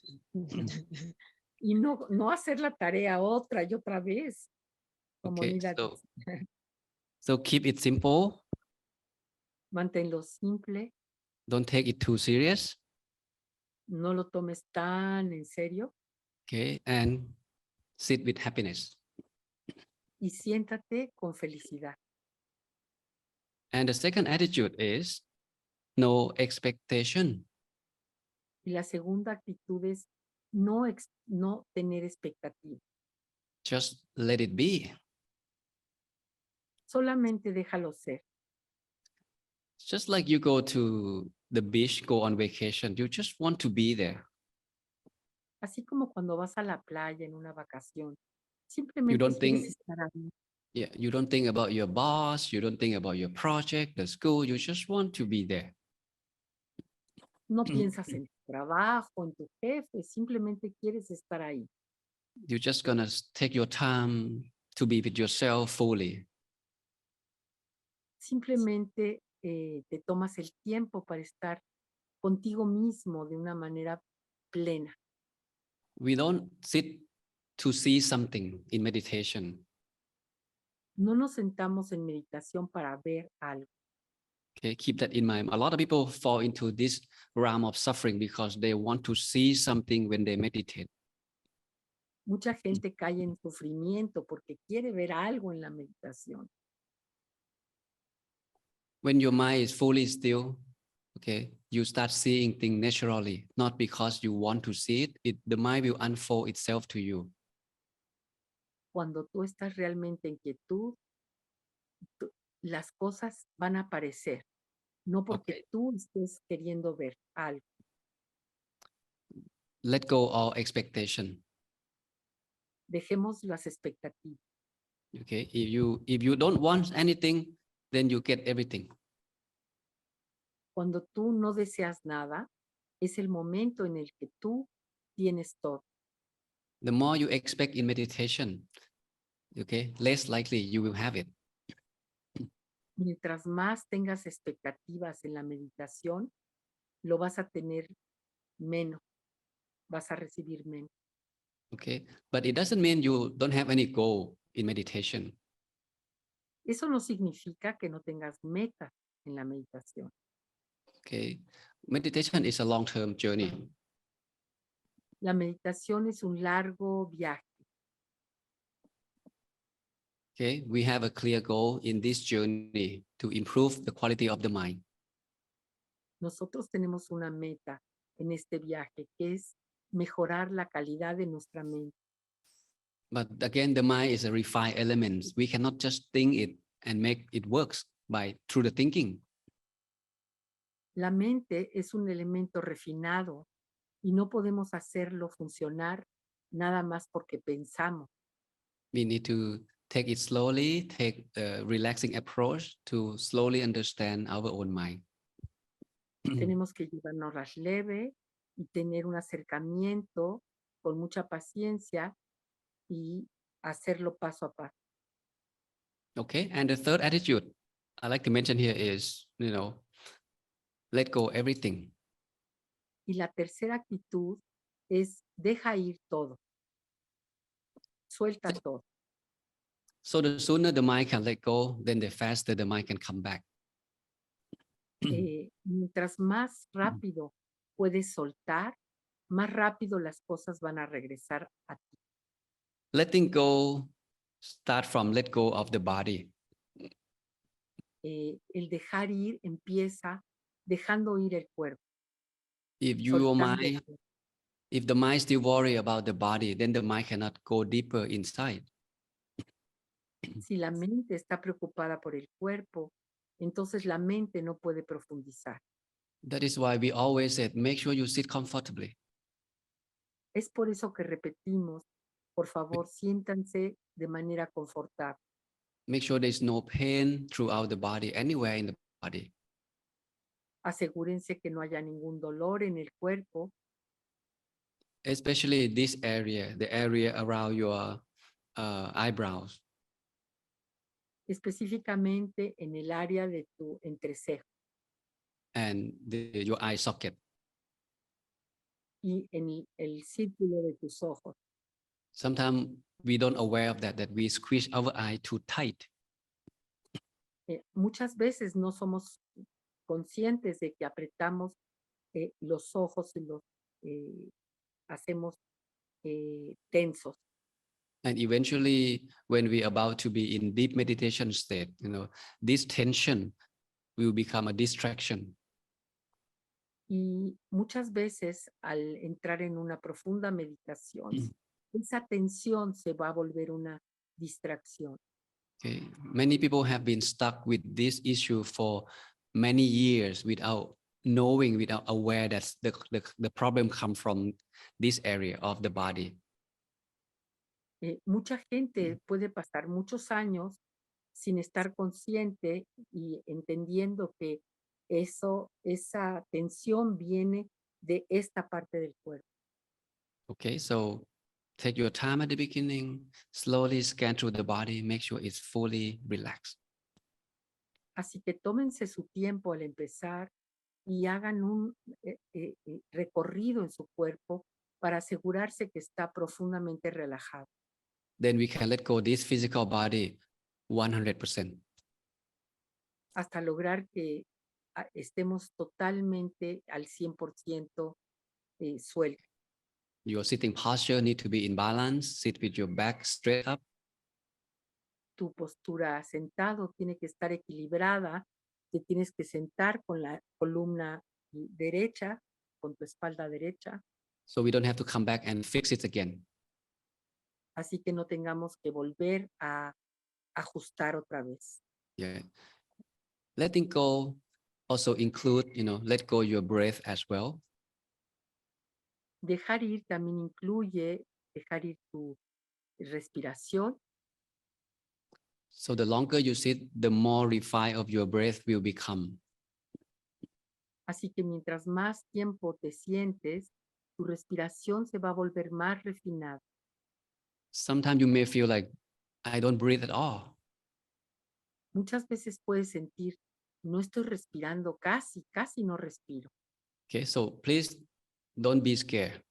Y no hacer la tarea otra y otra vez. Como Okay, Nida so, dice. so keep it simple. Manténlo simple, Don't take it too serious. no lo tomes tan en serio Okay, and sit with happiness. y siéntate con felicidad. And the second attitude is no expectation. Y la segunda actitud es no tener expectativa. Just let it be. Solamente déjalo ser. Just like you go to the beach, go on vacation, you just want to be there. Así como cuando vas a la playa en una vacación, You simplemente don't quieres think, estar ahí. yeah, you don't think about your boss, you don't think about your project, the school, you just want to be there. No piensas en tu trabajo, en tu jefe, simplemente quieres estar ahí. You're just gonna take your time to be with yourself fully. Simplemente te tomas el tiempo para estar contigo mismo de una manera plena. We don't sit to see something in meditation. No nos sentamos en meditación para ver algo. Okay, keep that in mind. A lot of people fall into this realm of suffering because they want to see something when they meditate. Mucha gente cae en sufrimiento porque quiere ver algo en la meditación. When your mind is fully still, okay, you start seeing things naturally, not because you want to see it. The mind will unfold itself to you. Cuando tú estás realmente en quietud, las cosas van a aparecer, no porque Okay. tú estés queriendo ver algo. Let go of expectation. Dejemos las expectativas. Okay, if you don't want anything, then you get everything. Cuando tú no deseas nada, es el momento en el que tú tienes todo. The more you expect in meditation, okay, less likely you will have it. Mientras más tengas expectativas en la meditación, lo vas a tener menos, vas a recibir menos. Okay, but it doesn't mean you don't have any goal in meditation. Eso no significa que no tengas metas en la meditación. Okay, meditation is a long-term journey. La meditación es un largo viaje. Okay, we have a clear goal in this journey to improve the quality of the mind. Nosotros tenemos una meta en este viaje que es mejorar la calidad de nuestra mente. But again, the mind is a refined element. We cannot just think it and make it works through the thinking. La mente es un elemento refinado y no podemos hacerlo funcionar nada más porque pensamos. We need to take it slowly, take a relaxing approach to slowly understand our own mind. Tenemos que llevarnos leve y tener un acercamiento con mucha paciencia y hacerlo paso a paso. Okay, and the third attitude I like to mention here is, let go everything. Y la tercera actitud es deja ir todo. Suelta todo. So the sooner the mind can let go, then the faster the mind can come back. Mientras más rápido puedes soltar, más rápido las cosas van a regresar a ti. Letting go start from let go of the body. El dejar ir empieza dejando ir el cuerpo. If your soltando mind, If the mind still worry about the body, then the mind cannot go deeper inside. Si la mente está preocupada por el cuerpo, entonces la mente no puede profundizar. That is why we always said, make sure you sit comfortably. Es por eso que repetimos, por favor, siéntanse de manera confortable. Make sure there's no pain throughout the body, anywhere in the body. Asegúrense que no haya ningún dolor en el cuerpo, Especially this area, the area around your eyebrows. específicamente en el área de tu entrecejo And your eye socket. y en el círculo de tus ojos. Sometimes we don't aware of that we squeeze our eye too tight. Muchas veces no somos conscientes de que apretamos los ojos y los hacemos tensos. And eventually, when we're about to be in deep meditation state, this tension will become a distraction. Y muchas veces al entrar en una profunda meditación, esa tensión se va a volver una distracción. Okay. Many people have been stuck with this issue for many years without knowing, without aware that the problem comes from this area of the body. Mucha gente puede pasar muchos años sin estar consciente y entendiendo que esa tensión viene de esta parte del cuerpo. Okay, so take your time at the beginning, slowly scan through the body, make sure it's fully relaxed. Así que tómense su tiempo al empezar y hagan un recorrido en su cuerpo para asegurarse que está profundamente relajado. Then we can let go this physical body 100%. Hasta lograr que estemos totalmente al 100% sueltos. Your sitting posture need to be in balance. Sit with your back straight up. Tu postura sentado tiene que estar equilibrada. Te tienes que sentar con la columna derecha, con tu espalda derecha. So we don't have to come back and fix it again. Así que no tengamos que volver a ajustar otra vez. Yeah. Letting go also include, let go your breath as well. Dejar ir también incluye dejar ir tu respiración. So the longer you sit, the more refined of your breath will become. Así que mientras más tiempo te sientes, tu respiración se va a volver más refinada. Sometimes you may feel like, I don't breathe at all. Muchas veces puedes sentir, no estoy respirando, casi no respiro. Okay, so please don't be scared.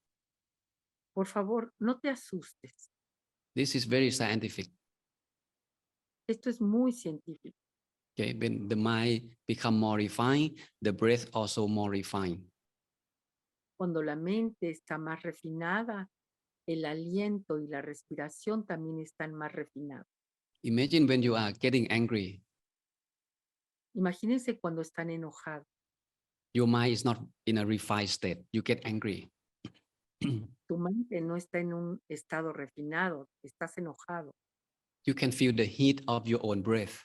Por favor, no te asustes. This is very scientific. Esto es muy científico. Okay, when the mind become more refined, the breath also more refined. Cuando la mente está más refinada, el aliento y la respiración también están más refinados. Imagine when you are getting angry, Imagínense cuando están enojados. your mind is not in a refined state. You get angry. Tu mente no está en un estado refinado, estás enojado. You can feel the heat of your own breath.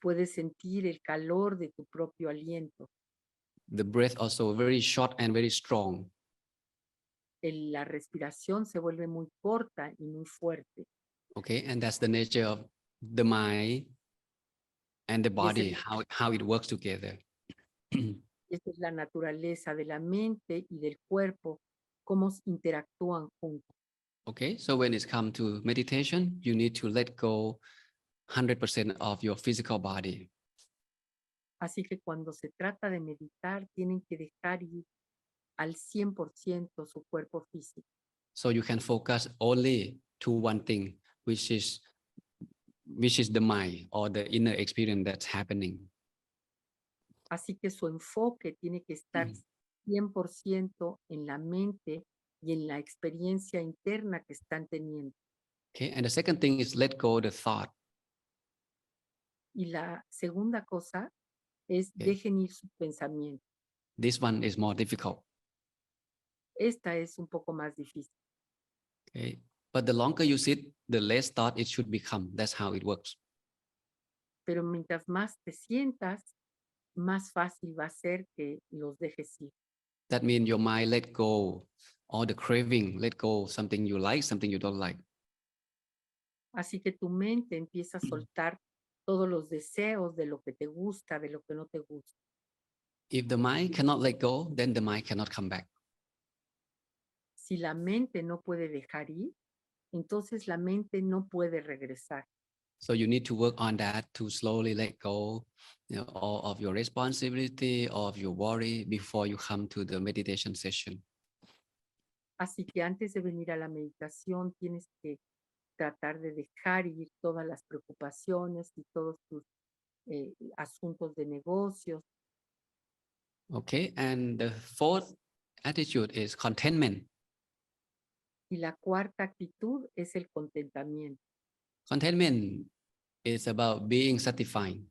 Puedes sentir el calor de tu propio aliento. The breath also very short and very strong. La respiración se vuelve muy corta y muy fuerte. Okay, and that's the nature of the mind and the body, how it works together. Esa es la naturaleza de la mente y del cuerpo, cómo interactúan juntos. Okay, so when it's come to meditation, you need to let go 100% of your physical body. Así que cuando se trata de meditar, tienen que dejar ir al 100% su cuerpo físico. So you can focus only to one thing, which is the mind or the inner experience that's happening. Así que su enfoque tiene que estar 100% en la mente y en la experiencia interna que están teniendo. Okay, and the second thing is let go the thought. Y la segunda cosa es Okay. dejen ir su pensamiento. This one is more difficult. esta es un poco más difícil. Okay. But the longer you sit, the less thought it should become. That's how it works. Pero mientras más te sientas, más fácil va a ser que los dejes ir. That means your mind let go all the craving, let go something you like, something you don't like. Así que tu mente empieza a soltar todos los deseos de lo que te gusta, de lo que no te gusta. If the mind cannot let go, then the mind cannot come back. Si la mente no puede dejar ir, entonces la mente no puede regresar. So you need to work on that to slowly let go, all of your responsibility, all of your worry before you come to the meditation session. Así que antes de venir a la meditación tienes que tratar de dejar ir todas las preocupaciones y todos tus asuntos de negocios. Okay, and the fourth attitude is contentment. Y la cuarta actitud es el contentamiento. Contentment is about being satisfied.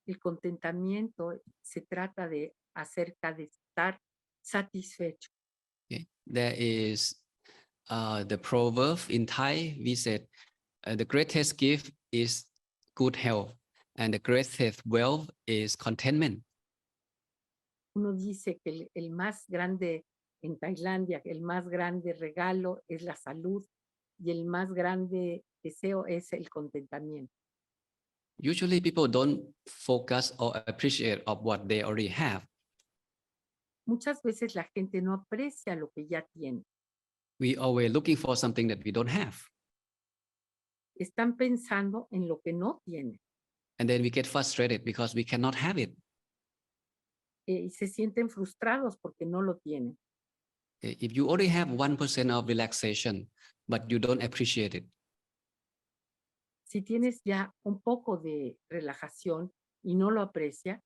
El contentamiento se trata de acerca de estar satisfecho. Okay. There is the proverb in Thai. We said the greatest gift is good health, and the greatest wealth is contentment. Uno dice que el más grande en Tailandia, el más grande regalo es la salud y el más grande deseo es el contentamiento. Usually, people don't focus or appreciate of what they already have. Muchas veces la gente no aprecia lo que ya tiene. We always looking for something that we don't have, Están pensando en lo que no tienen and then we get frustrated because we cannot have it. Y se sienten frustrados porque no lo tienen. If you already have 1% of relaxation, but you don't appreciate it, Si tienes ya un poco de relajación y no lo aprecia,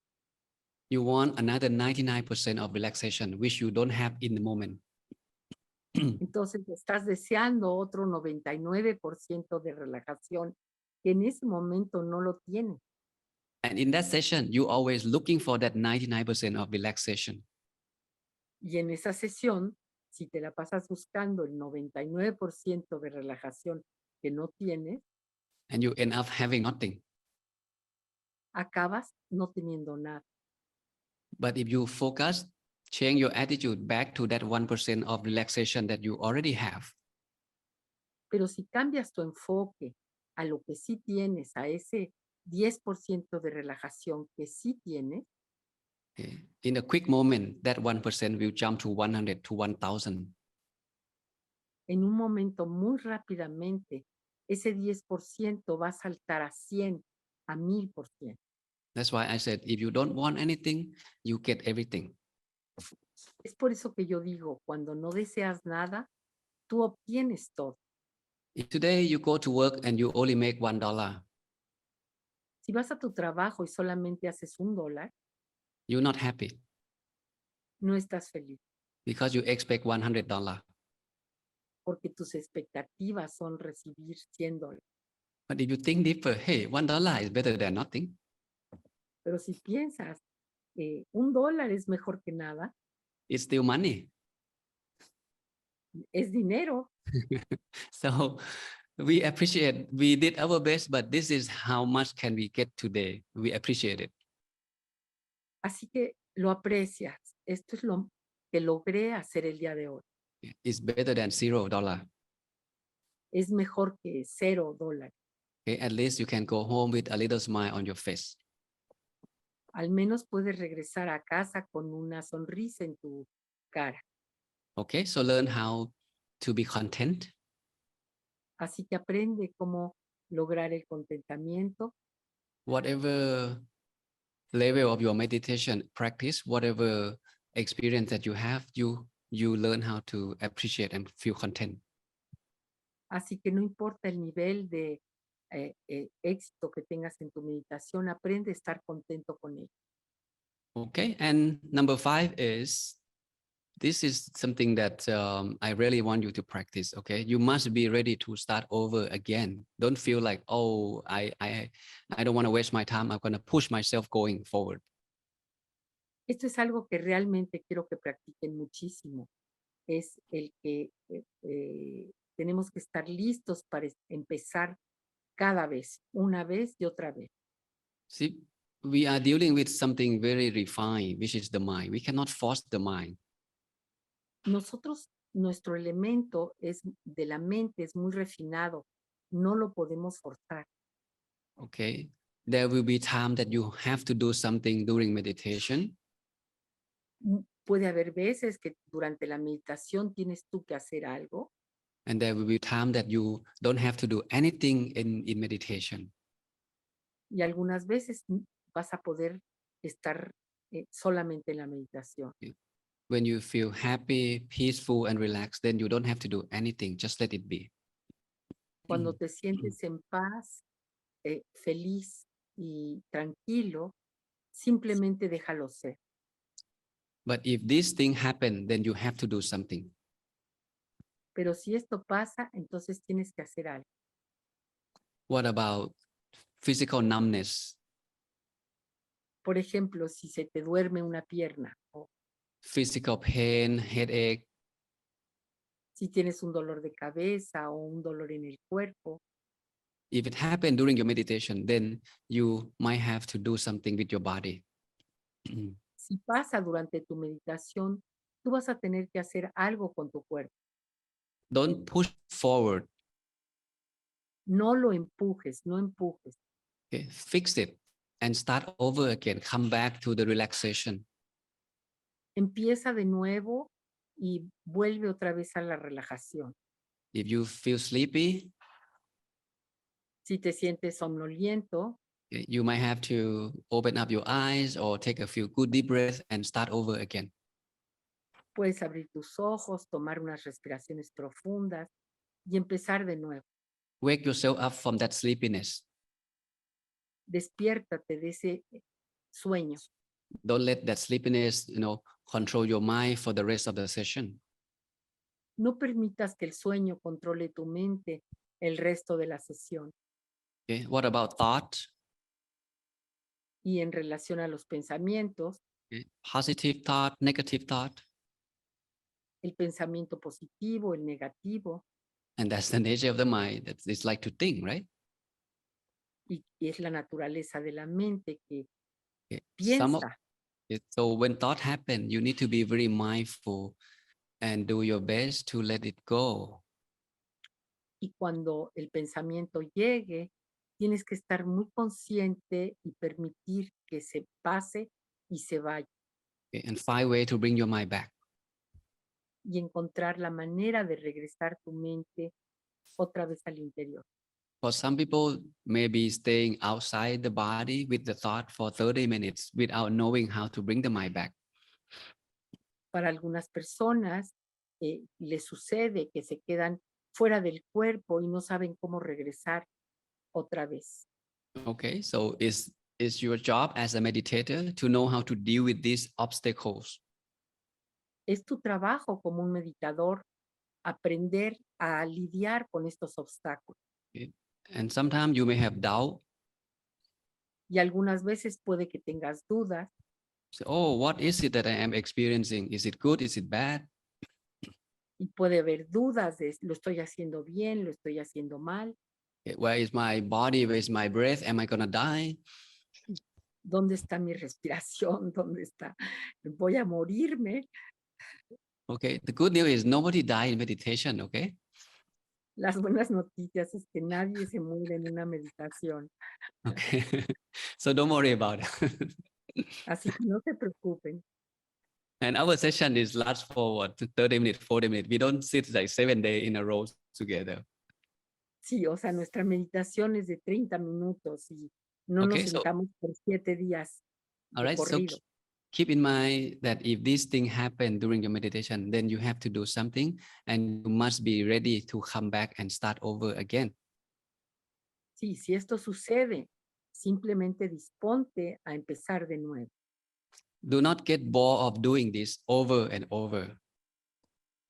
you want another 99% of relaxation, which you don't have in the moment. entonces estás deseando otro 99% de relajación que en ese momento no lo tiene. And in that session, you always looking for that 99% of relaxation. Y en esa sesión, si te la pasas buscando el 99% de relajación que no tienes, And you end up having nothing. acabas no teniendo nada. But if you focus, change your attitude back to that 1% of relaxation that you already have, Pero si cambias tu enfoque a lo que sí tienes, a ese 10% de relajación que sí tienes, okay, in a quick moment, that 1% will jump to 100 to 1,000. en un momento muy rápidamente, ese 10% va a saltar a 100, a 1000%. That's why I said, if you don't want anything, you get everything. Es por eso que yo digo, cuando no deseas nada, tú obtienes todo. If today you go to work and you only make $1, Si vas a tu trabajo y solamente haces $1, you're not happy no estás feliz, because you expect $100. porque tus expectativas son recibir $100. But if you think deeper, hey, $1 is better than nothing. Pero si piensas que $1 es mejor que nada, It's still money. es dinero. So we appreciate, we did our best, but this is how much can we get today. We appreciate it. Así que lo aprecias. Esto es lo que logré hacer el día de hoy. It's better than $0. Es mejor que $0. Okay, at least you can go home with a little smile on your face. Al menos puedes regresar a casa con una sonrisa en tu cara. Okay, so learn how to be content. Así que aprende cómo lograr el contentamiento. Whatever level of your meditation practice, whatever experience that you have, you learn how to appreciate and feel content. Así que no importa el nivel de éxito que tengas en tu meditación, aprende a estar contento con ello. Okay, and number 5 is, this is something that I really want you to practice. Okay, you must be ready to start over again. Don't feel like, oh, I don't want to waste my time. I'm going to push myself going forward. Esto es algo que realmente quiero que practiquen muchísimo. es el que tenemos que estar listos para empezar cada vez, una vez y otra vez. See, we are dealing with something very refined, which is the mind. We cannot force the mind. Nosotros, nuestro elemento de la mente es muy refinado, no lo podemos forzar. Okay. There will be time that you have to do something during meditation. Puede haber veces que durante la meditación tienes tú que hacer algo And there will be time that you don't have to do anything in meditation. y algunas veces vas a poder estar solamente en la meditación. When you feel happy, peaceful, and relaxed, then you don't have to do anything. Just let it be. Cuando te sientes en paz, feliz y tranquilo, simplemente déjalo ser. But if this thing happen, then you have to do something. Pero si esto pasa, entonces tienes que hacer algo. What about physical numbness, Por ejemplo, si se te duerme una pierna o physical pain, headache? si tienes un dolor de cabeza o un dolor en el cuerpo, If it happened during your meditation, then you might have to do something with your body. si pasa durante tu meditación, tú vas a tener que hacer algo con tu cuerpo. Don't push forward. No lo empujes, no empujes. Okay? Fix it and start over again. Come back to the relaxation. Empieza de nuevo y vuelve otra vez a la relajación. If you feel sleepy, Si te sientes somnoliento, you might have to open up your eyes or take a few good deep breaths and start over again. puedes abrir tus ojos, tomar unas respiraciones profundas y empezar de nuevo. Wake yourself up from that sleepiness. Despiértate de ese sueño. Don't let that sleepiness, control your mind for the rest of the session. No permitas que el sueño controle tu mente el resto de la sesión. Okay? What about thought? Y en relación a los pensamientos, Okay? Positive thought, negative thought. el pensamiento positivo, el negativo, And that's the nature of the mind. It's like to think, right? y es la naturaleza de la mente que Okay. piensa. So when thought happen, you need to be very mindful and do your best to let it go. Y cuando el pensamiento llegue, tienes que estar muy consciente y permitir que se pase y se vaya. Okay? And find way to bring your mind back. Y encontrar la manera de regresar tu mente otra vez al interior. For some people, maybe staying outside the body with the thought for 30 minutes without knowing how to bring the mind back. Para algunas personas les sucede que se quedan fuera del cuerpo y no saben cómo regresar otra vez. Okay, so is your job as a meditator to know how to deal with these obstacles? Es tu trabajo como un meditador aprender a lidiar con estos obstáculos. Okay. And sometimes you may have doubt. Y algunas veces puede que tengas dudas. So, oh, what is it that I am experiencing? Is it good? Is it bad? Y puede haber dudas de lo estoy haciendo bien, lo estoy haciendo mal. Okay, where is my body? Where is my breath? Am I gonna die? ¿Dónde está mi respiración? ¿Dónde está? Voy a morirme. Okay, the good news is nobody died in meditation, okay? Las buenas noticias es que nadie se muere en una meditación. Okay, so don't worry about it. Así que no se preocupen. And our session is last for what, 30 minutes, 40 minutes. We don't sit like 7 days in a row together. Sí, o sea, nuestra meditación es de 30 minutos y no nos Okay, so, sentamos por 7 días all de right, so corrido. keep in mind that if this thing happen during your meditation, then you have to do something and you must be ready to come back and start over again. Sí, si esto sucede, simplemente disponte a empezar de nuevo. Do not get bored of doing this over and over.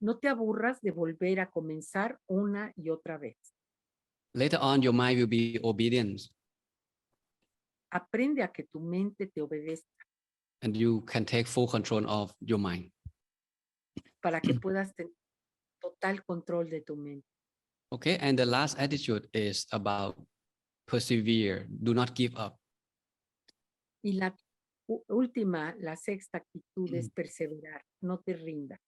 No te aburras de volver a comenzar una y otra vez. Later on, your mind will be obedient Aprende a que tu mente te obedezca and you can take full control of your mind. para que puedas tener total control de tu mente. Okay, and the last attitude is about persevere. Do not give up. Y la última, la sexta actitud es perseverar, no te rindas.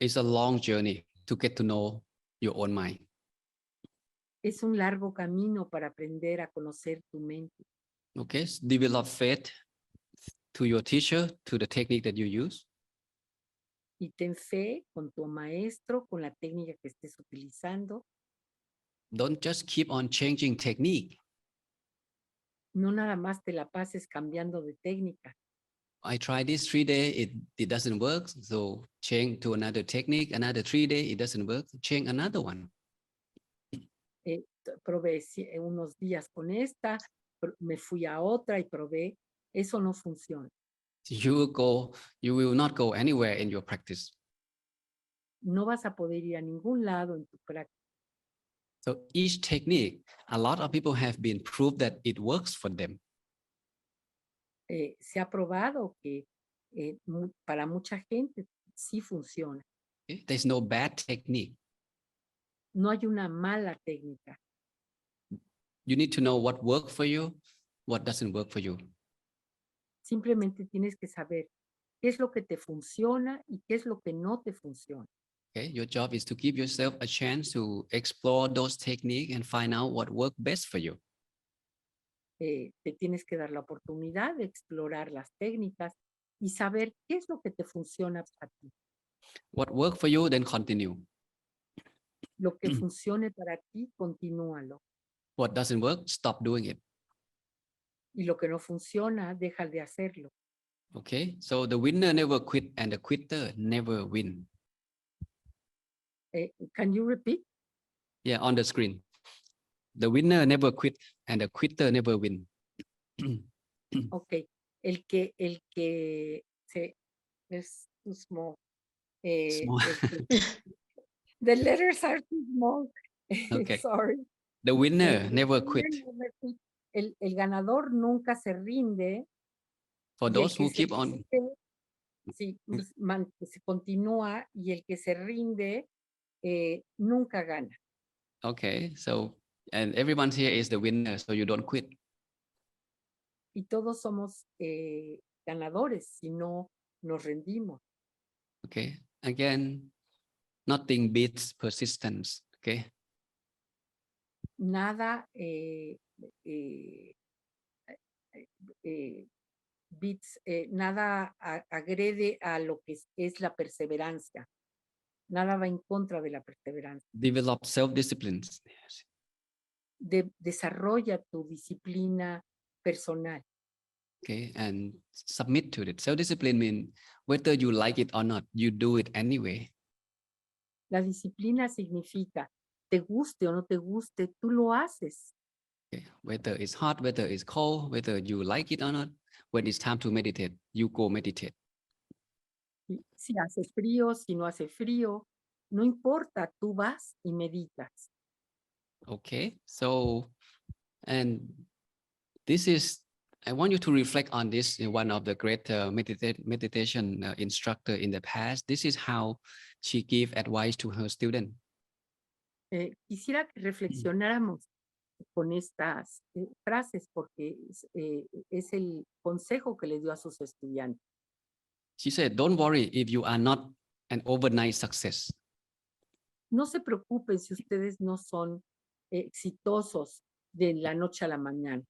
It's a long journey to get to know your own mind. Es un largo camino para aprender a conocer tu mente. Okay, develop faith to your teacher, to the technique that you use. Y ten fe con tu maestro, con la técnica que estés utilizando. Don't just keep on changing technique. No nada más te la pases cambiando de técnica. I tried this 3 days, it doesn't work. So change to another technique, another 3 days, it doesn't work. Change another one. Probé unos días con esta, me fui a otra y probé. Eso no funciona. You will not go anywhere in your practice. No vas a poder ir a ningún lado en tu práctica. So each technique, a lot of people have been proved that it works for them. Se ha probado que para mucha gente sí funciona. Okay? There's no bad technique. No hay una mala técnica. You need to know what works for you, what doesn't work for you. Simplemente tienes que saber qué es lo que te funciona y qué es lo que no te funciona. Okay, your job is to give yourself a chance to explore those techniques and find out what works best for you. Te tienes que dar la oportunidad de explorar las técnicas y saber qué es lo que te funciona para ti. What works for you, then continue. Lo que funcione para ti, continúalo. What doesn't work, stop doing it. Y lo que no funciona, deja de hacerlo. Okay, so the winner never quit and the quitter never win. Can you repeat? Yeah, on the screen. The winner never quit and the quitter never win. Ok. El que se es too small. Small. The letters are too small. Okay. Sorry. The winner never quit. El ganador nunca se rinde. For y those el que who se keep on. rinde, sí, se continúa y el que se rinde nunca gana. Okay, so and everyone here is the winner, so you don't quit. Y todos somos ganadores si no nos rendimos. Okay, again, nothing beats persistence. Okay. Nada nada agrede a lo que es la perseverancia. Nada va en contra de la perseverancia. Develop self-discipline. Desarrolla tu disciplina personal. Okay, and submit to it. Self-discipline means whether you like it or not, you do it anyway. La disciplina significa, te guste o no te guste, tú lo haces. Okay. Whether it's hot, whether it's cold, whether you like it or not, when it's time to meditate, you go meditate. Si hace frío, si no hace frío, no importa, tú vas y meditas. Okay, so, and this is, I want you to reflect on this. One of the great meditation instructor in the past, this is how she gave advice to her student. Quisiera que reflexionáramos con estas frases porque es el consejo que le dio a sus estudiantes. She said, don't worry if you are not an overnight success. No se preocupen si ustedes no son exitosos de la noche a la mañana.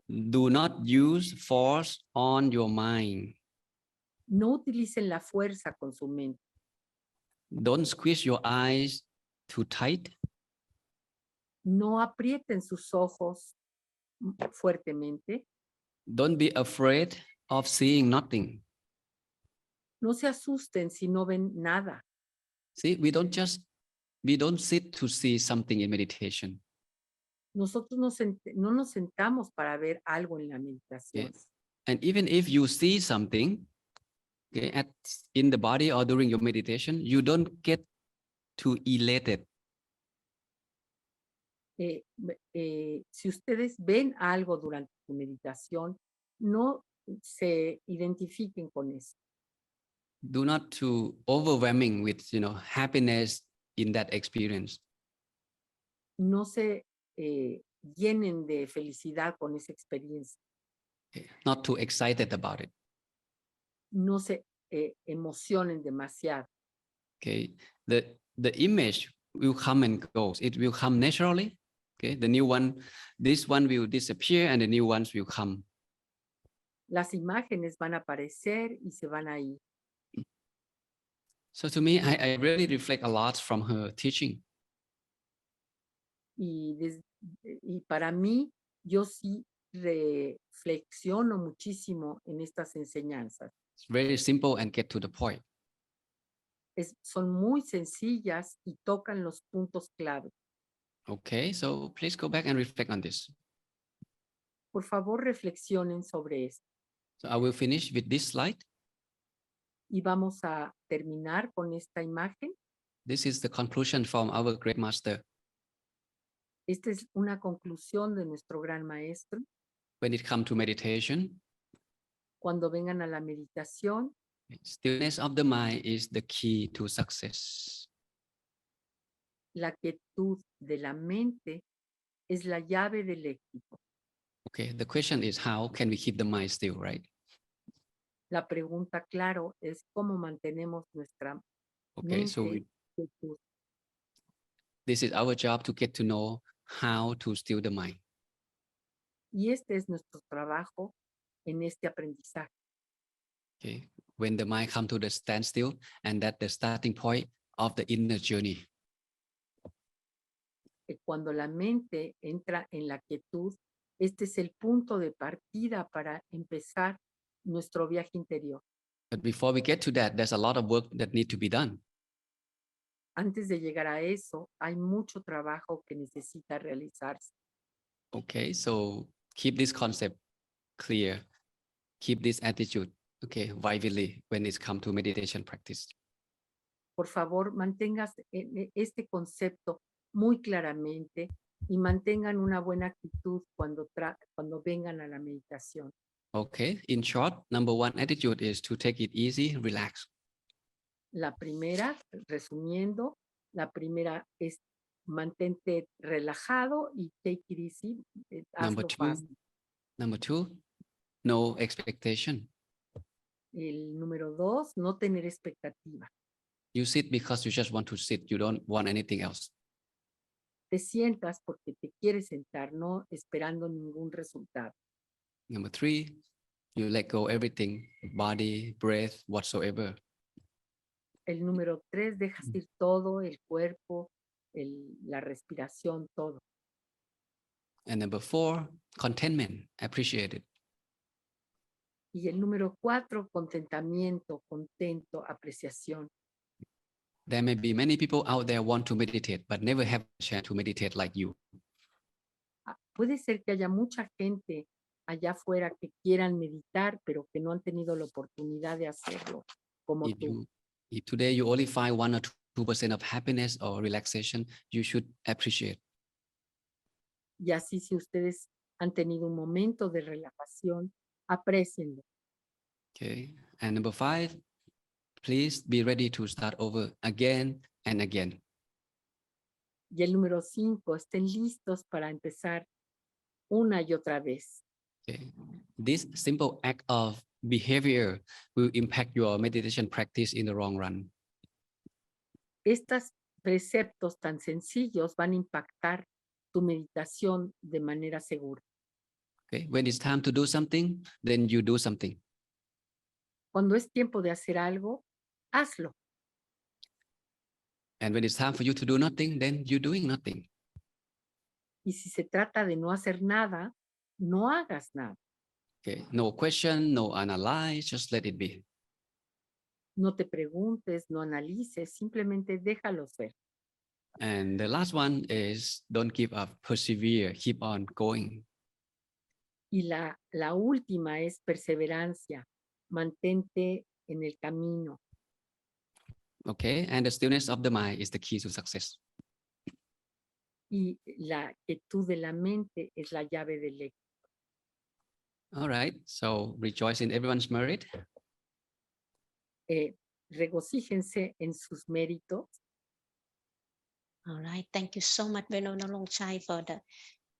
Do not use force on your mind. No utilicen la fuerza con su mente. Don't squeeze your eyes too tight. No aprieten sus ojos fuertemente. Don't be afraid of seeing nothing. No se asusten si no ven nada. See, we don't sit to see something in meditation. Nosotros no nos sentamos para ver algo en la meditación. Yes. And even if you see something, okay, in the body or during your meditation, you don't get too elated. Si ustedes ven algo durante su meditación, no se identifiquen con eso. do not too overwhelming with, happiness in that experience. No se llenen de felicidad con esa experiencia. Okay? Not too excited about it. No se emocionen demasiado. Okay. The image will come and goes. It will come naturally. Okay. The new one, this one will disappear and the new ones will come. Las imágenes van a aparecer y se van a ir. So to me, I really reflect a lot from her teaching. Y para mí, yo sí reflexiono muchísimo en estas enseñanzas. It's very simple and get to the point. Son muy sencillas y tocan los puntos clave. Okay, so please go back and reflect on this. Por favor, reflexionen sobre esto. So I will finish with this slide. Y vamos a terminar con esta imagen. This is the conclusion from our great master. Esta es una conclusión de nuestro gran maestro. When it comes to meditation, Cuando vengan a la meditación, stillness of the mind is the key to success. la quietud de la mente es la llave del éxito. Okay, the question is how can we keep the mind still, right? La pregunta, claro, es cómo mantenemos nuestra Okay, mente so quietud. this is our job to get to know how to still the mind. Y este es nuestro trabajo en este aprendizaje. Okay, when the mind comes to the standstill, and that's the starting point of the inner journey. Cuando la mente entra en la quietud, este es el punto de partida para empezar nuestro viaje interior. But before we get to that, there's a lot of work that need to be done. Antes de llegar a eso, hay mucho trabajo que necesita realizarse. Okay, so keep this concept clear. Keep this attitude, okay, vividly when it's come to meditation practice. Por favor, mantengas este concepto muy claramente y mantengan una buena actitud cuando vengan a la meditación. Okay, in short, number one attitude is to take it easy, relax. La primera, resumiendo, la primera es mantente relajado y take it easy. Number Hazlo two, fácil. number two, no expectation. El número 2, no tener expectativa. You sit because you just want to sit. You don't want anything else. Te sientas porque te quieres sentar, no esperando ningún resultado. Number three, you let go everything, body, breath, whatsoever. El número 3, dejas ir todo, el cuerpo, la respiración, todo. And number four, contentment, appreciate it. Y el número 4, contentamiento, contento, apreciación. There may be many people out there want to meditate, but never have a chance to meditate like you. Puede ser que haya mucha gente allá afuera que quieran meditar, pero que no han tenido la oportunidad de hacerlo como tú. If today you only find 1 or 2% of happiness or relaxation, you should appreciate. Y así, si ustedes han tenido un momento de relajación, aprécienlo. Okay. And number 5, please be ready to start over again and again. Y el número 5, estén listos para empezar una y otra vez. Okay. This simple act of behavior will impact your meditation practice in the long run. Estos preceptos tan sencillos van a impactar tu meditación de manera segura. Okay. When it's time to do something, then you do something. Cuando es tiempo de hacer algo, hazlo. And when it's time for you to do nothing, then you're doing nothing. Y si se trata de no hacer nada, no hagas nada. Okay. No question, no analyze, just let it be. No te preguntes, no analices, simplemente déjalo ser. And the last one is don't give up, persevere, keep on going. Y la última es perseverancia, mantente en el camino. Okay, and the stillness of the mind is the key to success. Y la quietud de la mente es la llave del éxito. All right, so rejoice in everyone's merit. regocíjense en sus méritos. All right. Thank you so much, Venerable Narongchai, for the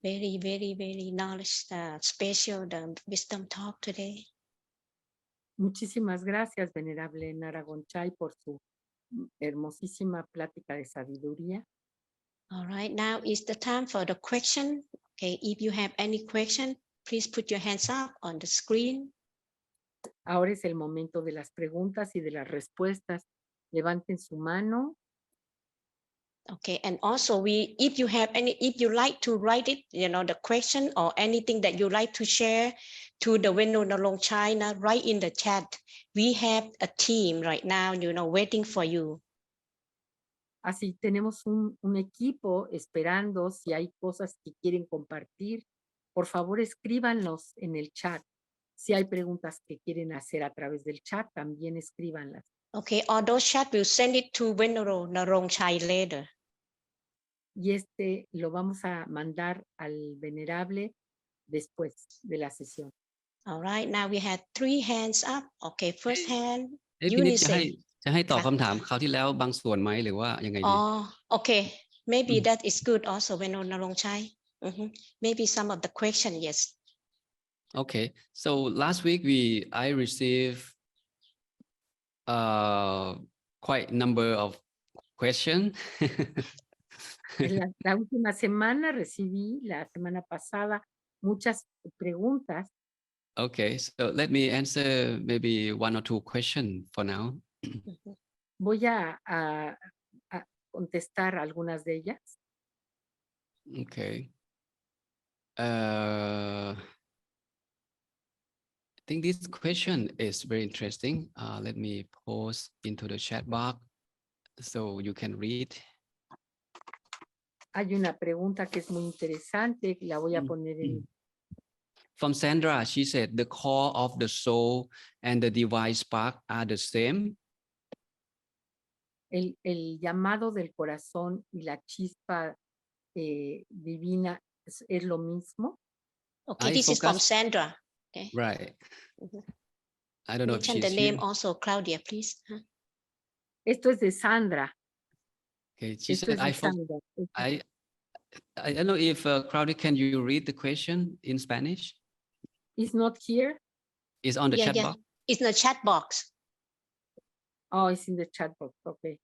very, very, very knowledge, special the wisdom talk today. Muchísimas gracias, Venerable Narongchai, por su hermosísima plática de sabiduría. All right. Now is the time for the question. Okay. If you have any question, please put your hands up on the screen. Ahora es el momento de las preguntas y de las respuestas. Levanten su mano. Okay, and also if you like to write it, the question or anything that you like to share to the Venerable Narongchai, write in the chat. We have a team right now, waiting for you. Así tenemos un equipo esperando. Si hay cosas que quieren compartir, por favor escríbanlos en el chat. Si hay preguntas que quieren hacer a través del chat, también escríbanlas. Okay, all those chat will send it to Venerable Narongchai later. Y lo vamos a mandar al venerable después de la sesión. All right, now we have 3 hands up. Okay, first hand. พี่นิดจะให้ตอบ ค่ะ คำถามคราวที่แล้วบางส่วนไหมหรือว่ายังไงดี Oh, okay. Maybe that is good also, Venerable Narongchai. Maybe some of the question, yes. Okay, so last week I received quite number of questions. La última semana recibí, la semana pasada, muchas preguntas. Okay, so let me answer maybe 1 or 2 questions for now. Voy a contestar algunas de ellas. Okay. I think this question is very interesting. Let me post into the chat box so you can read. Hay una pregunta que es muy interesante, la voy a poner en... From Sandra, she said, the core of the soul and the divine spark are the same. El llamado del corazón y la chispa divina es lo mismo. Okay, this is from Sandra. Okay. Right. I don't know if Mention she's the name here. also, Claudia, please. Esto es de Sandra. Okay, she Esto said, es de Sandra. I don't know if Claudia, can you read the question in Spanish? It's not here. It's on the chat box. It's in the chat box. Oh, it's in the chat box. Okay.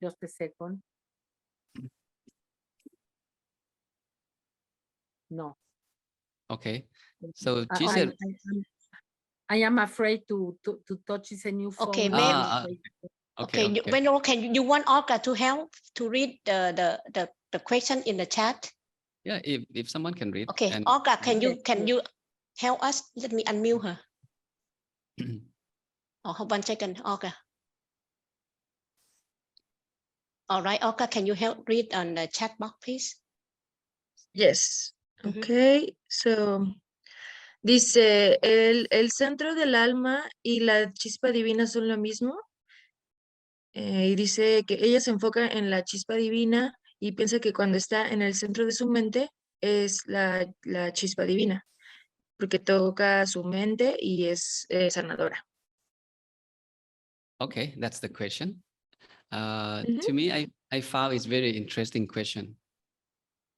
Just a second. No. Okay. So she said, I am afraid to touch this new phone. Okay, maybe. Okay. You want Olga to help to read the question in the chat? Yeah, if someone can read. Okay, and, Olga, can you help us? Let me unmute her. Hold 1 second, Olga. All right, Olga, can you help read on the chat box, please? Yes. Okay, so dice, el centro del alma y la chispa divina son lo mismo. Y dice que ella se enfoca en la chispa divina y piensa que cuando está en el centro de su mente es la chispa divina, porque toca su mente y es sanadora. Okay, that's the question. To me, I found it's very interesting question.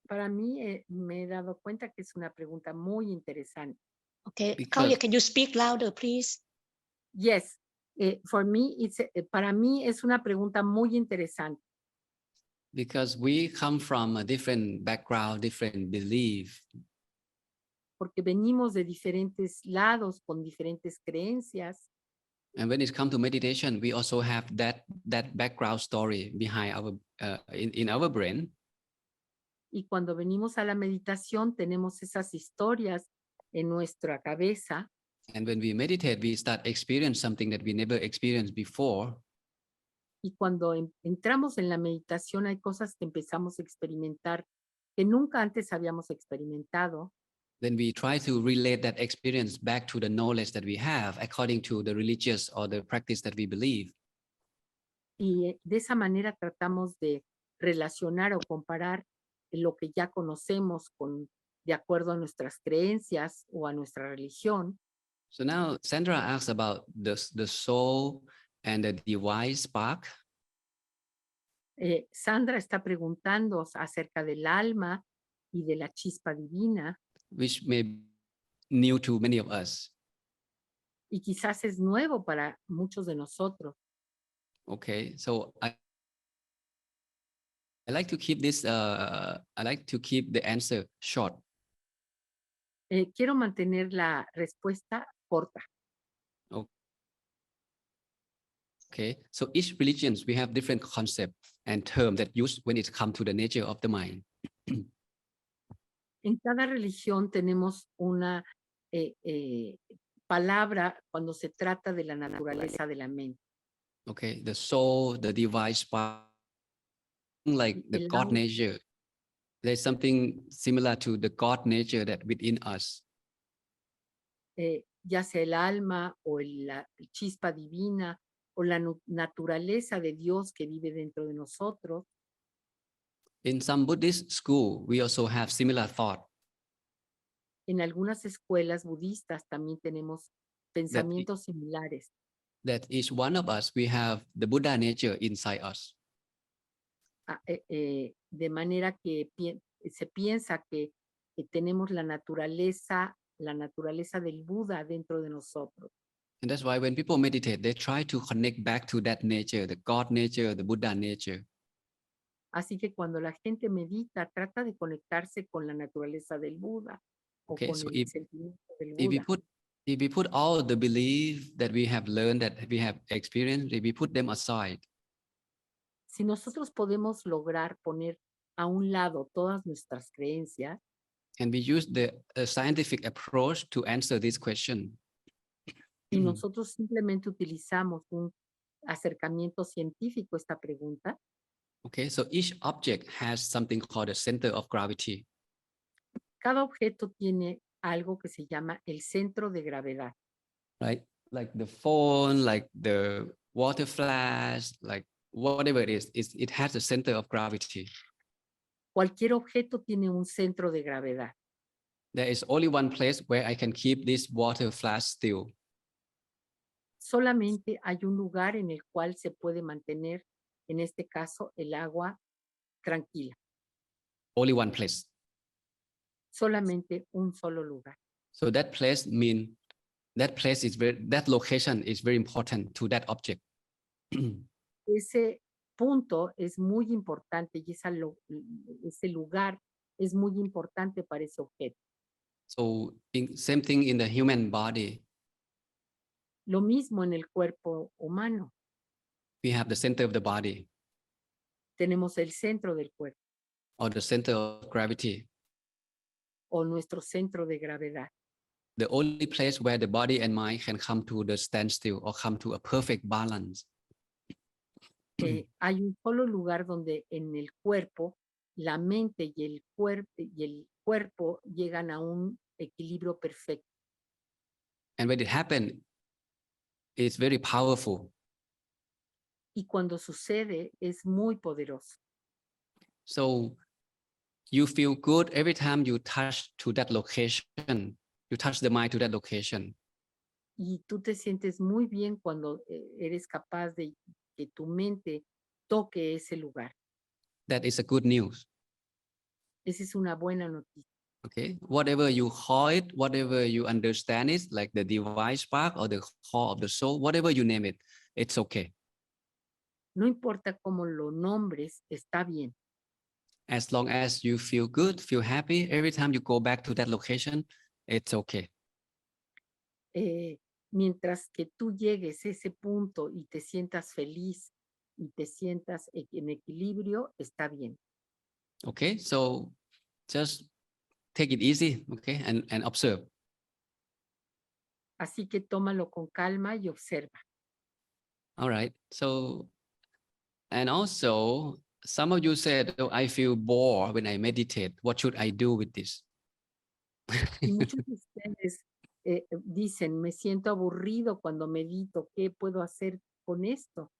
Para mí me he dado cuenta que es una pregunta muy interesante. Okay, Claudia, can you speak louder, please? Yes, for me, para mí es una pregunta muy interesante. Because we come from a different background, different belief. Porque venimos de diferentes lados, con diferentes creencias. And when it comes to meditation, we also have that background story behind our in our brain. Y cuando venimos a la meditación, tenemos esas historias en nuestra cabeza. And when we meditate, we start experience something that we never experienced before. Y cuando entramos en la meditación, hay cosas que empezamos a experimentar que nunca antes habíamos experimentado. Then we try to relate that experience back to the knowledge that we have according to the religious or the practice that we believe. Y de esa manera tratamos de relacionar o comparar lo que ya conocemos de acuerdo a nuestras creencias o a nuestra religión. So now Sandra asks about the soul and the divine spark. Sandra está preguntando acerca del alma y de la chispa divina, which may be new to many of us. y quizás es nuevo para muchos de nosotros. Okay, so I like to keep this. I like to keep the answer short. Quiero mantener la respuesta corta. Okay, so each religions we have different concept and term that used when it comes to the nature of the mind. En cada religión tenemos una palabra cuando se trata de la naturaleza de la mente. Okay, the soul, the divine spark, like the El God alma. nature. There's something similar to the God nature that within us. Ya sea el alma o la chispa divina o la naturaleza de Dios que vive dentro de nosotros. In some Buddhist school, we also have similar thought. En algunas escuelas budistas también tenemos pensamientos similares. That each one of us, we have the Buddha nature inside us. De manera que se piensa que tenemos la naturaleza del Buda dentro de nosotros. And that's why when people meditate, they try to connect back to that nature, the God nature, the Buddha nature. Así que cuando la gente medita, trata de conectarse con la naturaleza del Buda o Okay, con so el sentimiento del if we Buda. if we put all the belief that we have learned, that we have experienced, if we put them aside, Si nosotros podemos lograr poner a un lado todas nuestras creencias and we use the scientific approach to answer this question, y nosotros simplemente utilizamos un acercamiento científico a esta pregunta, okay, so each object has something called a center of gravity. cada objeto tiene algo que se llama el centro de gravedad. Right? Like the phone, like the water flash, like whatever it is, it has a center of gravity. Cualquier objeto tiene un centro de gravedad. There is only one place where I can keep this water flash still. Solamente hay un lugar en el cual se puede mantener, en este caso, el agua tranquila. Only one place. Solamente un solo lugar. So that place that location is very important to that object. Ese punto es muy importante y ese lugar es muy importante para ese objeto. So same thing in the human body. Lo mismo en el cuerpo humano. We have the center of the body Tenemos el centro del cuerpo or the center of gravity. o nuestro centro de gravedad. The only place where the body and mind can come to the standstill or come to a perfect balance. Hay un solo lugar donde en el cuerpo la mente y el cuerpo llegan a un equilibrio perfecto. And when it happens, it's very powerful. Y cuando sucede es muy poderoso. So you feel good every time you touch to that location. You touch the mind to that location. Y tú te sientes muy bien cuando eres capaz de que tu mente toque ese lugar. That is a good news. Esa es una buena noticia. Okay, whatever you call it, whatever you understand it, like the divine spark or the core of the soul, whatever you name it, it's okay. No importa cómo lo nombres, está bien. As long as you feel good, feel happy, every time you go back to that location, it's okay. Mientras que tú llegues a ese punto y te sientas feliz y te sientas en equilibrio, está bien. Okay, so just take it easy, okay, and observe. Así que tómalo con calma y observa. All right, so, and also some of you said, oh, I feel bored when I meditate. What should I do with this? Y muchos de ustedes dicen, me siento aburrido cuando medito, ¿qué puedo hacer con esto?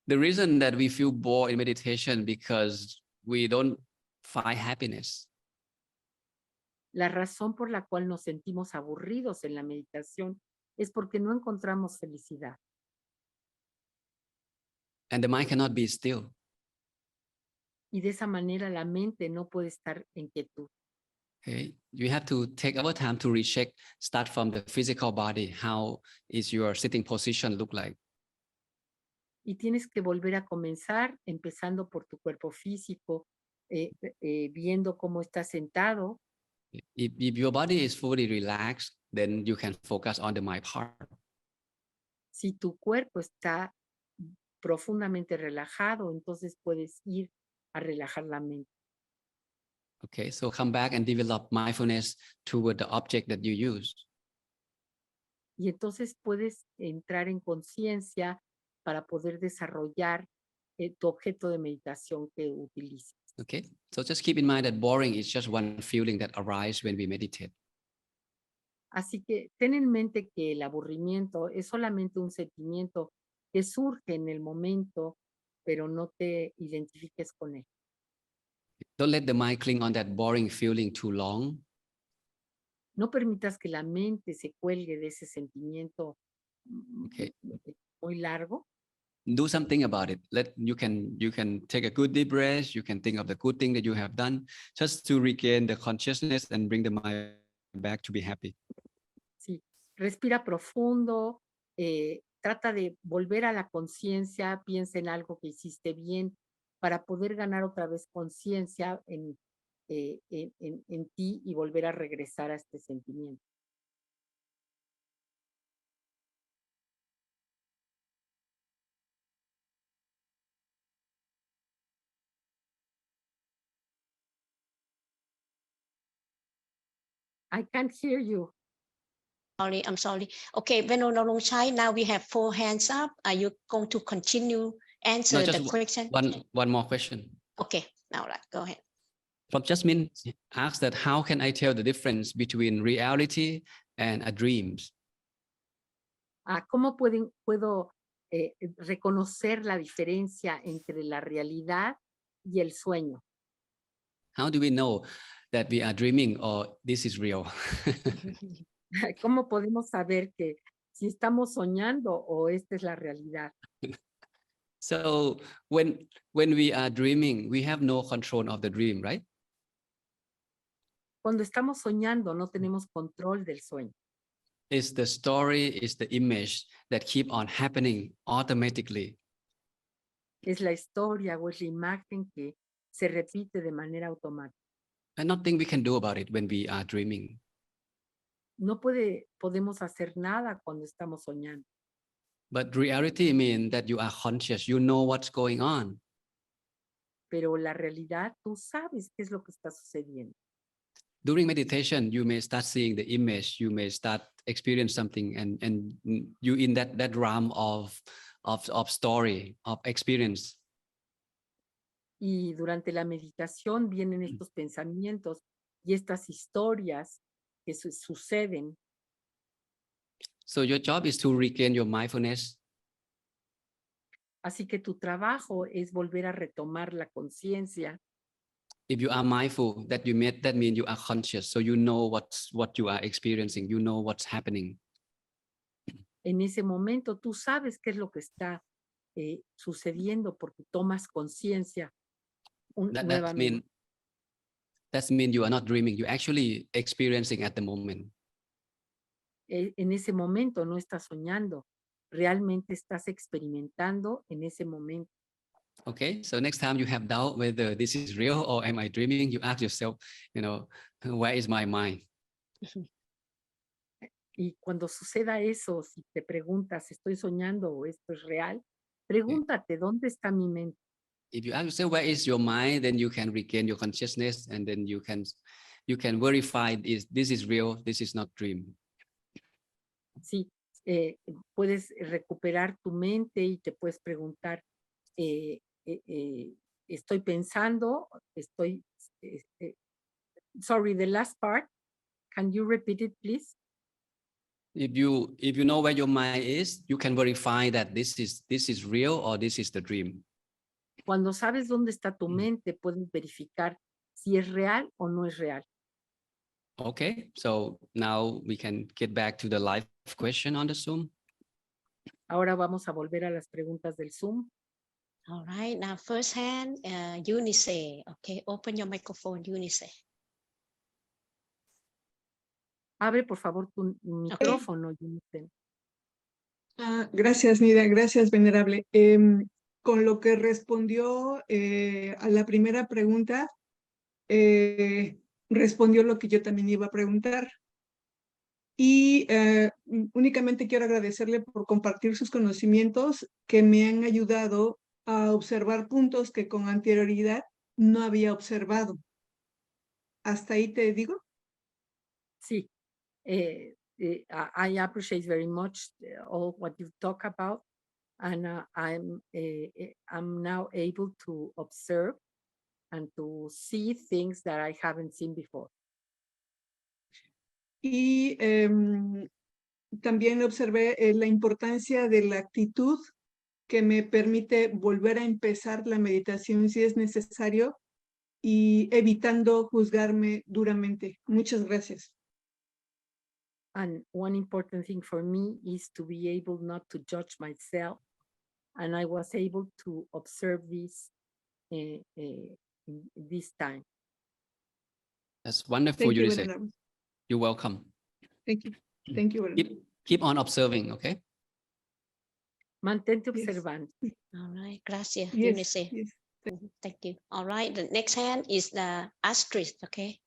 The reason that we feel bored in meditation because we don't find happiness. La razón por la cual nos sentimos aburridos en la meditación es porque no encontramos felicidad. And the mind cannot be still. Y de esa manera la mente no puede estar en quietud. Okay, you have to take our time to recheck, start from the physical body. How is your sitting position look like? Y tienes que volver a comenzar empezando por tu cuerpo físico, viendo cómo estás sentado. If your body is fully relaxed, then you can focus on the mind part. Si tu cuerpo está profundamente relajado, entonces puedes ir a relajar la mente. Okay, so come back and develop mindfulness toward the object that you use. Y entonces puedes entrar en conciencia para poder desarrollar tu objeto de meditación que utilices. Okay, so just keep in mind that boring is just one feeling that arises when we meditate. Así que ten en mente que el aburrimiento es solamente un sentimiento que surge en el momento, pero no te identifiques con él. Don't let the mind cling on that boring feeling too long. No permitas que la mente se cuelgue de ese sentimiento Okay. muy largo. Do something about it. You can take a good deep breath. You can think of the good thing that you have done, just to regain the consciousness and bring the mind back to be happy. Sí, respira profundo, trata de volver a la conciencia, piensa en algo que hiciste bien para poder ganar otra vez conciencia en ti y volver a regresar a este sentimiento. I can't hear you. Sorry, I'm sorry. Okay, Venerable Narongchai, now we have 4 hands up. Are you going to continue answer the question? One more question. Okay, now right, go ahead. From Jasmine asked that how can I tell the difference between reality and a dream? ¿Cómo puedo reconocer la diferencia entre la realidad y el sueño? How do we know that we are dreaming or this is real? ¿Cómo podemos saber que si estamos soñando o esta es la realidad? So when we are dreaming, we have no control of the dream, right? Cuando estamos soñando, no tenemos control del sueño. It's the story, it's the image that keep on happening automatically. Es la historia o es la imagen que se repite de manera automática. And nothing we can do about it when we are dreaming. No podemos hacer nada cuando estamos soñando. But reality means that you are conscious, you know what's going on. Pero la realidad, tú sabes qué es lo que está sucediendo. During meditation, you may start seeing the image, you may start experience something, and you in that realm of story, of experience. Y durante la meditación vienen estos pensamientos y estas historias que suceden. So your job is to regain your mindfulness. Así que tu trabajo es volver a retomar la conciencia. If you are mindful, that means you are conscious. So you know what you are experiencing. You know what's happening. En ese momento tú sabes qué es lo que está sucediendo porque tomas conciencia nuevamente. That means you are not dreaming. You're actually experiencing at the moment. En ese momento no estás soñando. Realmente estás experimentando en ese momento. Okay, so next time you have doubt whether this is real or am I dreaming, you ask yourself, where is my mind? Y cuando suceda eso, si te preguntas, ¿estoy soñando o esto es real? Pregúntate, ¿dónde está mi mente? If you ask yourself where is your mind, then you can regain your consciousness, and then you can verify this is real, this is not dream. Sí, puedes recuperar tu mente y te puedes preguntar, estoy pensando, sorry, the last part, can you repeat it, please? If you know where your mind is, you can verify that this is real or this is the dream. Cuando sabes dónde está tu mente, puedes verificar si es real o no es real. Okay, so now we can get back to the live question on the Zoom. Ahora vamos a volver a las preguntas del Zoom. All right, now first hand, Eunice. Okay, open your microphone, Eunice. Abre, por favor, tu micrófono, Eunice. Gracias, Nida. Gracias, Venerable. Con lo que respondió a la primera pregunta, respondió lo que yo también iba a preguntar. Y únicamente quiero agradecerle por compartir sus conocimientos que me han ayudado a observar puntos que con anterioridad no había observado. ¿Hasta ahí te digo? Sí. I appreciate very much all what you talk about, and I'm now able to observe and to see things that I haven't seen before. Y también observé la importancia de la actitud que me permite volver a empezar la meditación si es necesario y evitando juzgarme duramente. Muchas gracias. And one important thing for me is to be able not to judge myself. And I was able to observe this this time. That's wonderful, Thank you, Eunice. Venerable. You're welcome. Thank you. Thank you, Venerable. Keep on observing, okay? Mantente Yes. observando. All right, gracias, Yes, Eunice. yes. Thank you. All right, the next hand is the Astrid, okay?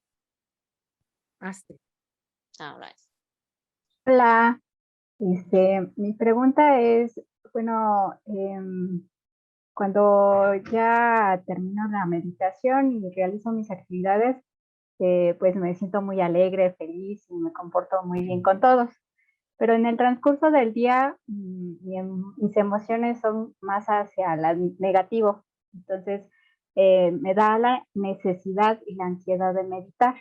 Astrid. All right. Hola, mi pregunta es, bueno, cuando ya termino la meditación y realizo mis actividades, pues me siento muy alegre, feliz y me comporto muy bien con todos. Pero en el transcurso del día, mis emociones son más hacia el negativo. Entonces, me da la necesidad y la ansiedad de meditar.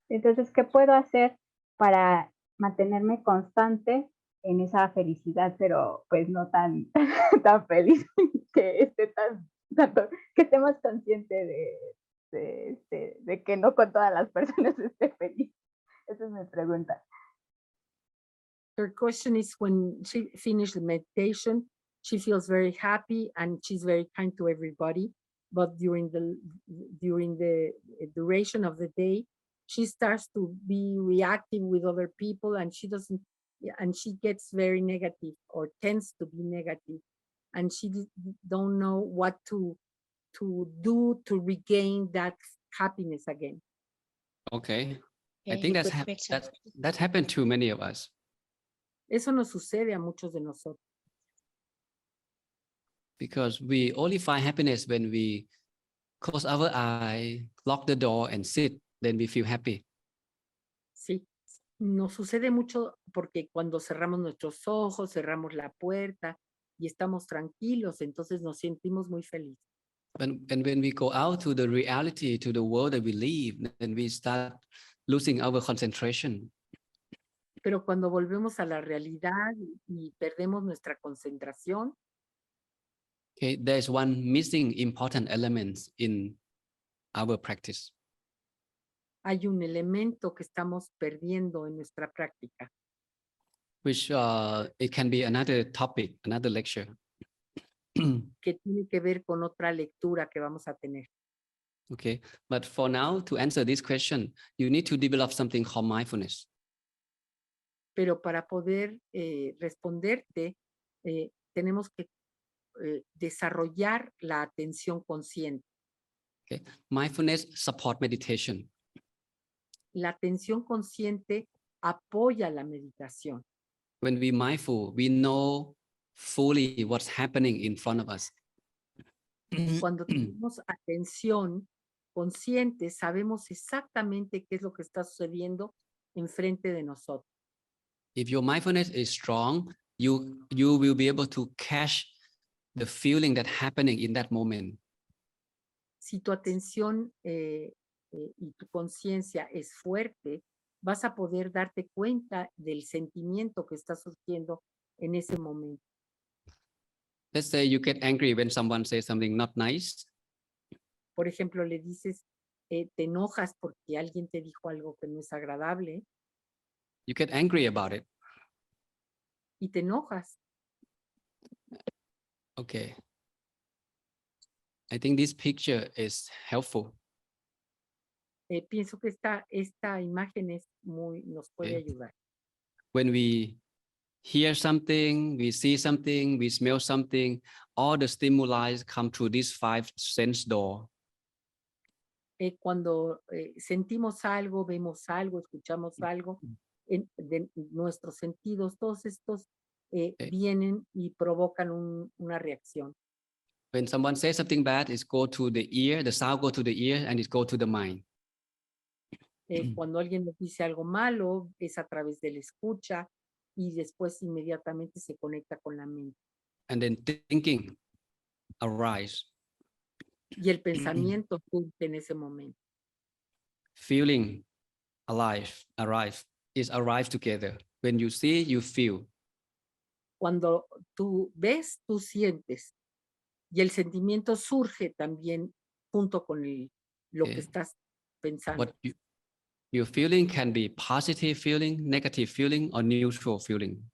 Entonces, ¿qué puedo hacer para mantenerme constante en esa felicidad, pero pues no tan, tan feliz, que esté tanto, que esté más consciente de que no con todas las personas esté feliz? Esa es mi pregunta. Her question is, when she finished the meditation, she feels very happy and she's very kind to everybody. But during the duration of the day, she starts to be reactive with other people, and she gets very negative or tends to be negative, and she don't know what to do to regain that happiness again. Okay. I Okay, think good question. that happened to many of us. Eso nos sucede a muchos de nosotros. Because we only find happiness when we close our eye, lock the door and sit, then we feel happy. Sí, nos sucede mucho porque cuando cerramos nuestros ojos, cerramos la puerta y estamos tranquilos, entonces nos sentimos muy felices. And when we go out to the reality, to the world that we live, then we start losing our concentration. Pero cuando volvemos a la realidad y perdemos nuestra concentración, Okay, there's one missing important element in our practice. hay un elemento que estamos perdiendo en nuestra práctica. Which it can be another topic, another lecture. Que tiene que ver con otra lectura que vamos a tener. Okay, but for now, to answer this question, you need to develop something called mindfulness. Pero para poder responderte, tenemos que desarrollar la atención consciente. Okay, mindfulness support meditation. La atención consciente apoya la meditación. When we mindful, we know fully what's happening in front of us. Cuando tenemos atención consciente, sabemos exactamente qué es lo que está sucediendo enfrente de nosotros. If your mindfulness is strong, you will be able to catch the feeling that's happening in that moment. Si tu atención y tu conciencia es fuerte, vas a poder darte cuenta del sentimiento que está surgiendo en ese momento. Let's say you get angry when someone says something not nice. Por ejemplo, le dices te enojas porque alguien te dijo algo que no es agradable You get angry about it. y te enojas. Okay. I think this picture is helpful. Pienso que esta imagen nos puede Okay. ayudar. When we hear something, we see something, we smell something, all the stimuli come through these 5 sense door. Cuando sentimos algo, vemos algo, escuchamos algo, de nuestros sentidos, todos estos vienen y provocan una reacción. When someone says something bad, it go to the ear, the sound go to the ear, and it go to the mind. Cuando alguien nos dice algo malo, es a través de la escucha y después inmediatamente se conecta con la mente. And then thinking arise. Y el pensamiento surge en ese momento. Feeling arrive together. When you see, you feel. Cuando tú ves, tú sientes. Y el sentimiento surge también junto con lo que estás pensando. What your feeling can be positive feeling, negative feeling, or neutral feeling.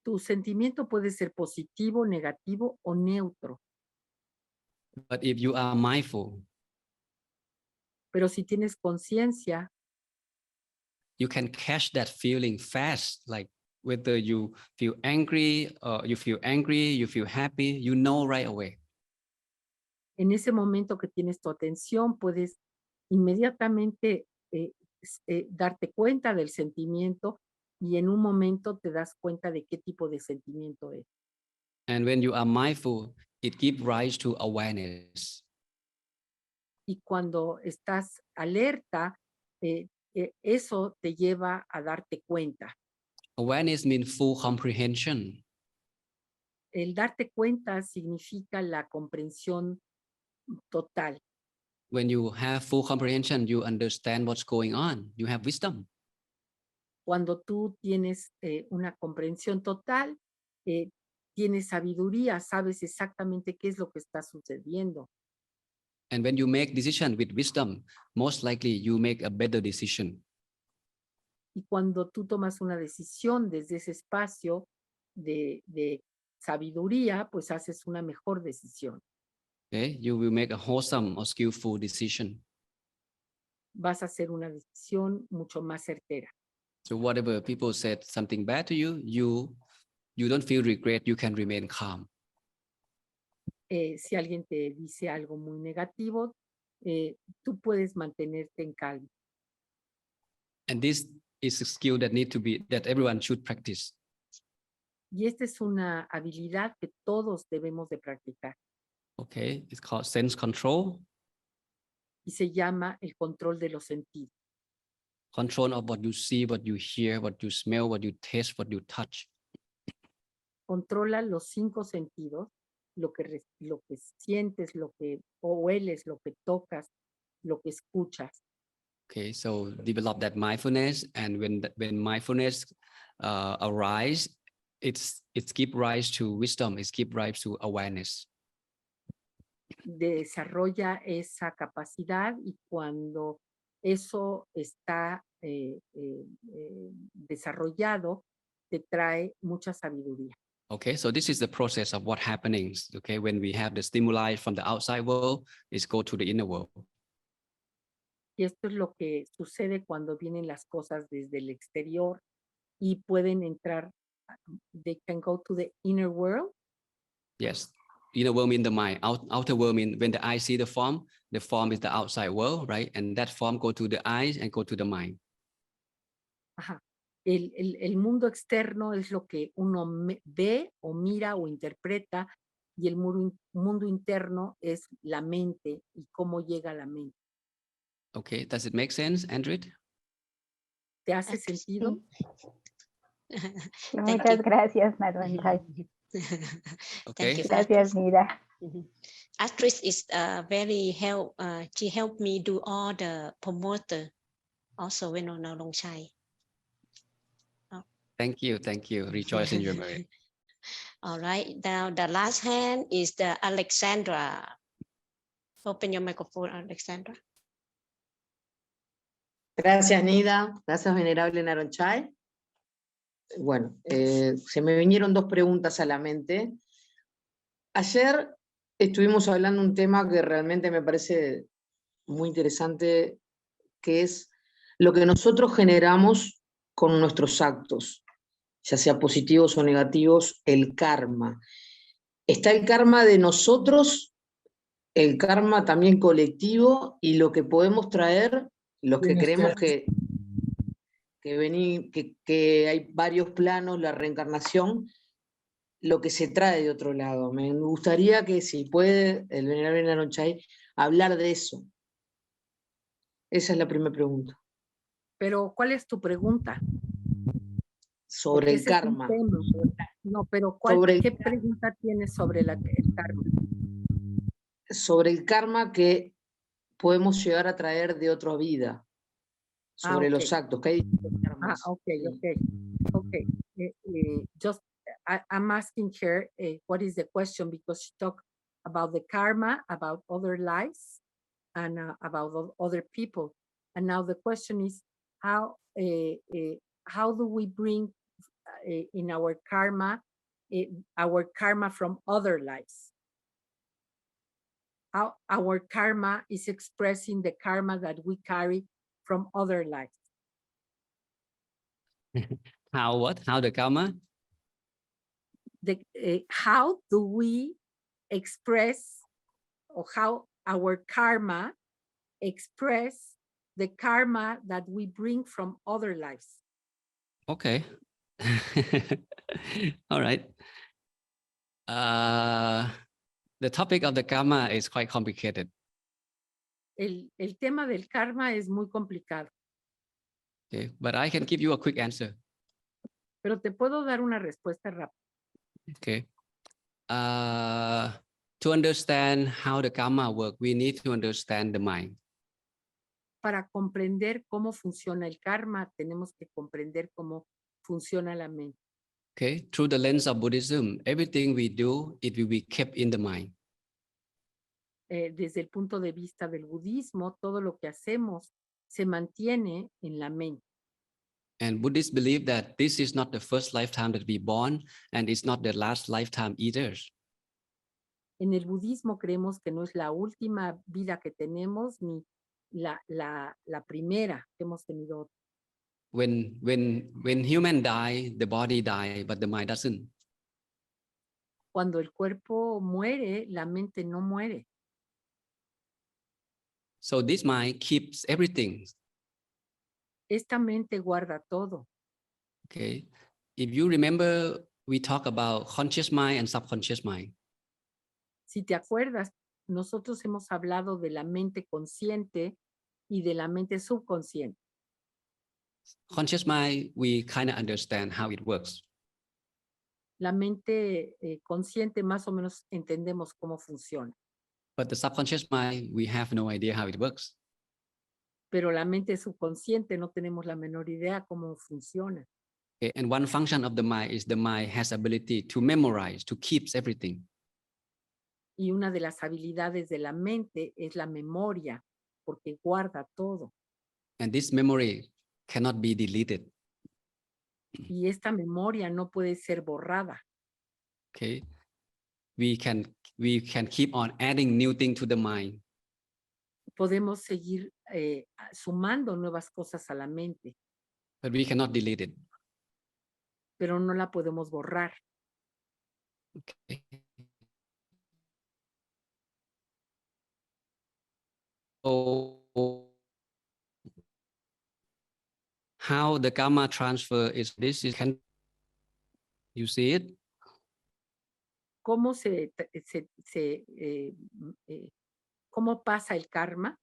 Tu sentimiento puede ser positivo, negativo o neutro. But if you are mindful, Pero si tienes conciencia, you can catch that feeling fast, like whether you feel angry or you feel happy, you know right away. en ese momento que tienes tu atención, puedes inmediatamente darte cuenta del sentimiento y en un momento te das cuenta de qué tipo de sentimiento es. And when you are mindful, it gives rise to awareness. Y cuando estás alerta, eso te lleva a darte cuenta. Awareness means full comprehension. El darte cuenta significa la comprensión total. When you have full comprehension, you understand what's going on. You have wisdom. Cuando tú tienes una comprensión total, tienes sabiduría, sabes exactamente qué es lo que está sucediendo. And when you make decision with wisdom, most likely you make a better decision. Y cuando tú tomas una decisión desde ese espacio de sabiduría, pues haces una mejor decisión. Okay, you will make a wholesome or skillful decision. Vas a hacer una decisión mucho más certera. So whatever people said something bad to you, you don't feel regret. You can remain calm. Si alguien te dice algo muy negativo, tú puedes mantenerte en calma. And this is a skill that everyone should practice. Y esta es una habilidad que todos debemos de practicar. Okay, it's called sense control. Y se llama el control de los sentidos. Control of what you see, what you hear, what you smell, what you taste, what you touch. Controla los 5 sentidos, lo que sientes, lo que hueles, lo que tocas, lo que escuchas. Okay, so develop that mindfulness, and when mindfulness arise, it's give rise to wisdom. It's give rise to awareness. Desarrolla esa capacidad y cuando eso está desarrollado, te trae mucha sabiduría. Okay, so this is the process of what happenings. Okay, when we have the stimuli from the outside world, it's go to the inner world. Y esto es lo que sucede cuando vienen las cosas desde el exterior y pueden entrar, they can go to the inner world. Yes, inner world means the mind. Outer world means when the eye see the form is the outside world, right? And that form go to the eyes and go to the mind. Ajá. El mundo externo es lo que uno ve o mira o interpreta y el mundo interno es la mente y cómo llega a la mente. Okay, does it make sense, Andrew? ¿Te hace sentido? Muchas gracias, Narongchai. Okay. Thank you. Gracias, Mira. Actress is very she helped me do all the promoter also when on Narongchai. Thank you. Rejoice in your merit. All right. Now the last hand is the Alexandra. Open your microphone, Alexandra. Gracias, Nida. Gracias, Venerable Narongchai. Bueno, se me vinieron dos preguntas a la mente. Ayer estuvimos hablando de un tema que realmente me parece muy interesante, que es lo que nosotros generamos con nuestros actos, ya sea positivos o negativos, el karma. Está el karma de nosotros, el karma también colectivo, y lo que podemos traer, los que creemos que hay varios planos, la reencarnación, lo que se trae de otro lado. Me gustaría que, si puede, el Venerable Narongchai, hablar de eso. Esa es la primera pregunta. Pero, ¿cuál es tu pregunta? Sobre Porque el ese es un karma. tema. No, pero ¿qué pregunta tienes sobre el karma? Sobre el karma que podemos llegar a traer de otra vida. Sobre los actos, que hay karmas. Okay. I'm asking her what is the question, because she talked about the karma, about other lives, and about other people. And now the question is, how do we bring in our karma from other lives? How our karma is expressing the karma that we carry from other lives. How what? How the karma? How do we express, or how our karma express the karma that we bring from other lives? Okay. All right. The topic of the karma is quite complicated. El tema del karma es muy complicado. Okay, but I can give you a quick answer. Pero te puedo dar una respuesta rápida. Okay. To understand how the karma works, we need to understand the mind. Para comprender cómo funciona el karma, tenemos que comprender cómo funciona la mente. Okay, through the lens of Buddhism, everything we do, it will be kept in the mind. Desde el punto de vista del budismo, todo lo que hacemos se mantiene en la mente. And Buddhists believe that this is not the first lifetime that we born, and it's not the last lifetime either. En el budismo creemos que no es la última vida que tenemos, ni la primera que hemos tenido. When human die, the body die, but the mind doesn't. Cuando el cuerpo muere, la mente no muere. So this mind keeps everything. Esta mente guarda todo. Okay. If you remember, we talk about conscious mind and subconscious mind. Si te acuerdas, nosotros hemos hablado de la mente consciente y de la mente subconsciente. Conscious mind, we kind of understand how it works. La mente consciente más o menos entendemos cómo funciona. But the subconscious mind, we have no idea how it works. Pero la mente subconsciente no tenemos la menor idea cómo funciona. Okay. And one function of the mind is the mind has ability to memorize, to keep everything. Y una de las habilidades de la mente es la memoria, porque guarda todo. And this memory cannot be deleted. Y esta memoria no puede ser borrada. Okay. We can keep on adding new things to the mind. Podemos seguir sumando nuevas cosas a la mente, But we cannot delete it. pero no la podemos borrar. Okay. So how the karma transfer is can you see it? ¿Cómo cómo pasa el karma?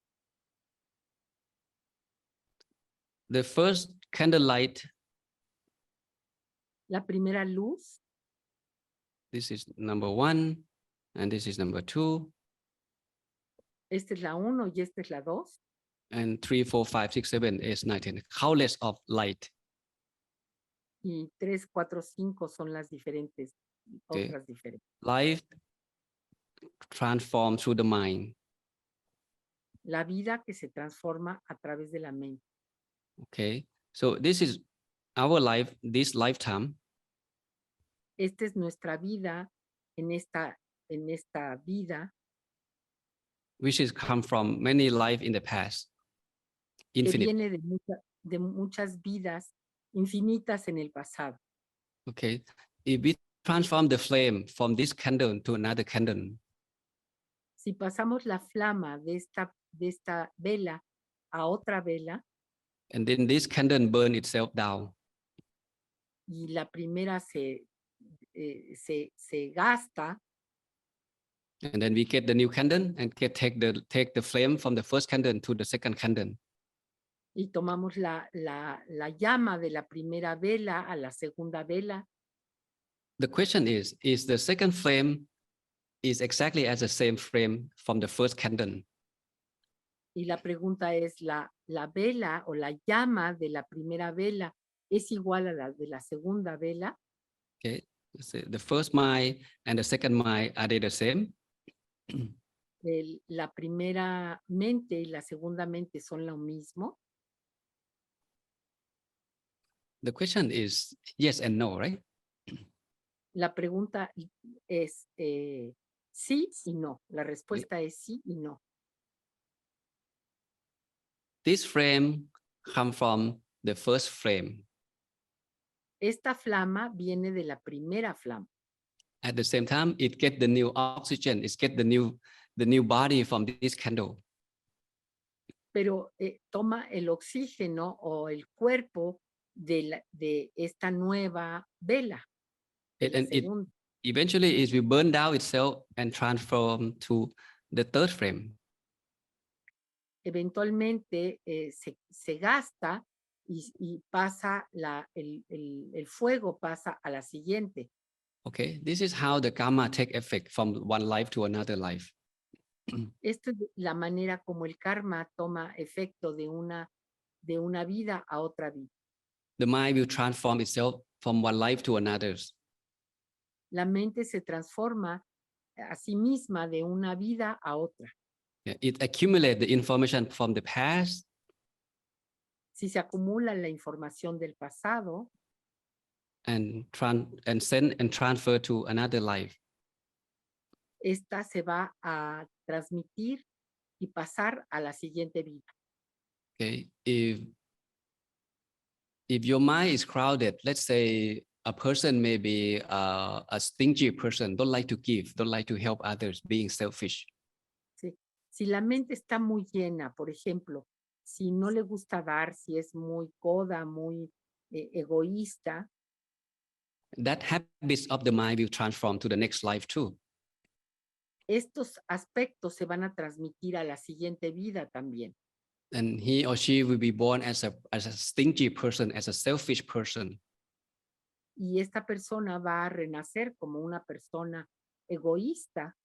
The first candlelight, La primera luz, this is number 1, and this is number 2, esta es la 1 y esta es la 2. and 3, 4, 5, 6, 7, 8, 9, 10, countless of light. Y 3, 4, 5 son las diferentes, Okay. otras diferentes. Life transformed through the mind. la vida que se transforma a través de la mente. Okay, so this is our life, this lifetime. Esta es nuestra vida en esta vida Which is come from many life in the past. que Infinite. viene de muchas vidas infinitas en el pasado. Okay, if we transform the flame from this candle to another candle, Si pasamos la flama de esta vela a otra vela and then this candle burn itself down, y la primera se gasta, and then we get the new candle and take the flame from the first candle to the second candle. y tomamos la llama de la primera vela a la segunda vela. The question is the second flame is exactly as the same flame from the first candle? Y la pregunta es, ¿la vela o la llama de la primera vela es igual a la de la segunda vela? Okay, so the first mind and the second mind, are they the same? La primera mente y la segunda mente son lo mismo. The question is yes and no, right? La pregunta es sí y no. La respuesta es sí y no. This flame come from the first flame. Esta flama viene de la primera flama. At the same time, it get the new oxygen, it get the new body from this candle. Pero toma el oxígeno o el cuerpo de esta nueva vela. And it eventually it will burn down itself and transform to the third flame. Eventualmente se gasta y pasa el fuego pasa a la siguiente. Okay, this is how the karma take effect from one life to another life. Esta es la manera como el karma toma efecto de una vida a otra vida. The mind will transform itself from one life to another. La mente se transforma a sí misma de una vida a otra. It accumulates the information from the past. Si se acumula la información del pasado, And send and transfer to another life. esta se va a transmitir y pasar a la siguiente vida. Okay, if your mind is crowded, let's say a person may be a stingy person, don't like to give, don't like to help others, being selfish. ¿Sí? Si la mente está muy llena, por ejemplo, si no le gusta dar, si es muy coda, muy egoísta, that habits of the mind will transform to the next life too. estos aspectos se van a transmitir a la siguiente vida también. And he or she will be born as a stingy person, as a selfish person. Y esta persona va a renacer como una persona egoísta.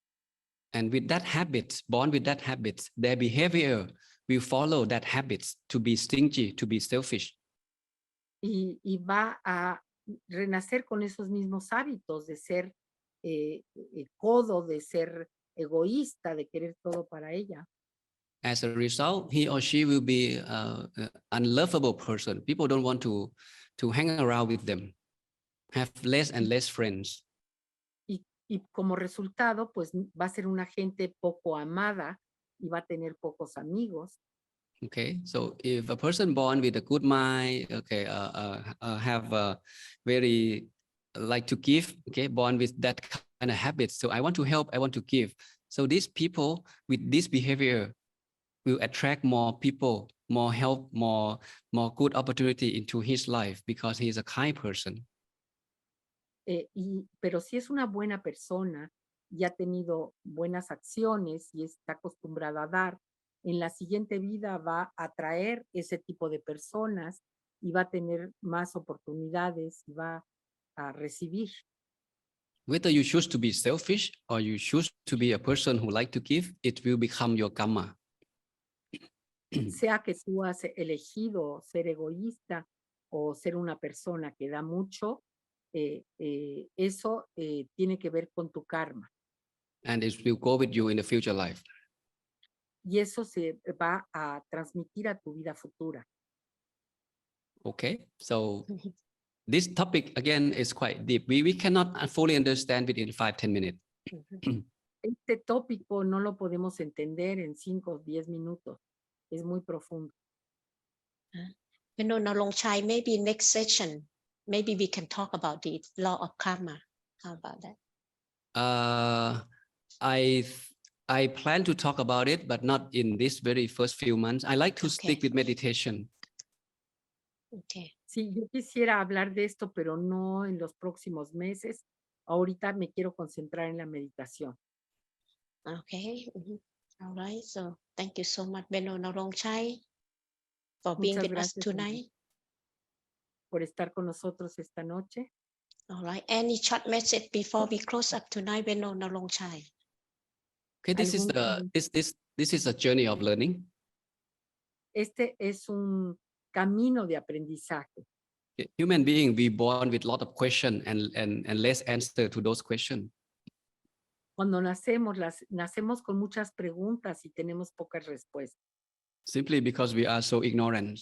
And with that habit, born with that habit, their behavior will follow that habit to be stingy, to be selfish. Y va a renacer con esos mismos hábitos de ser codo, de ser egoísta, de querer todo para ella. As a result, he or she will be an unlovable person. People don't want to hang around with them, have less and less friends. Y como resultado, pues va a ser una gente poco amada y va a tener pocos amigos. Okay, so if a person born with a good mind, okay, have a very like to give, okay, born with that kind of habit. So I want to help, I want to give. So these people with this behavior will attract more people, more help, more good opportunity into his life because he is a kind person. Pero si es una buena persona y ha tenido buenas acciones y está acostumbrada a dar, en la siguiente vida va a atraer ese tipo de personas y va a tener más oportunidades y va a recibir. Whether you choose to be selfish or you choose to be a person who like to give, it will become your karma. Sea que tú has elegido ser egoísta o ser una persona que da mucho, eso tiene que ver con tu karma. And it will go with you in the future life. y eso se va a transmitir a tu vida futura. Okay, so this topic again is quite deep. We cannot fully understand within 5-10 minutes. Este tópico no lo podemos entender en 5 o 10 minutos. Es muy profundo. Venerable Narongchai, maybe next session, maybe we can talk about the law of karma. How about that? I plan to talk about it, but not in this very first few months. I like to stick with meditation. Okay. Sí, yo quisiera hablar de esto, pero no en los próximos meses. Ahorita me quiero concentrar en la meditación. Okay. All right. So thank you so much, Venerable Narongchai, for being Muchas with us gracias tonight. por estar con nosotros esta noche. All right. Any short message before we close up tonight, Venerable Narongchai? Okay, this is a journey of learning. Este es un camino de aprendizaje. Human being, we born with a lot of questions and less answer to those questions. Cuando nacemos con muchas preguntas y tenemos pocas respuestas. Simply because we are so ignorant.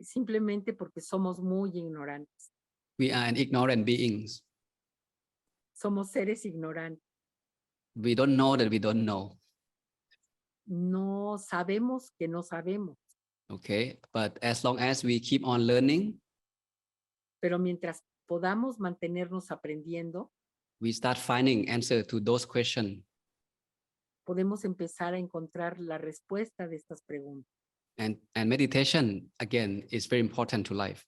Simplemente porque somos muy ignorantes. We are an ignorant beings. Somos seres ignorantes. We don't know that we don't know. No sabemos que no sabemos. Okay, but as long as we keep on learning, Pero mientras podamos mantenernos aprendiendo, we start finding answer to those questions. podemos empezar a encontrar la respuesta de estas preguntas. And meditation, again, is very important to life.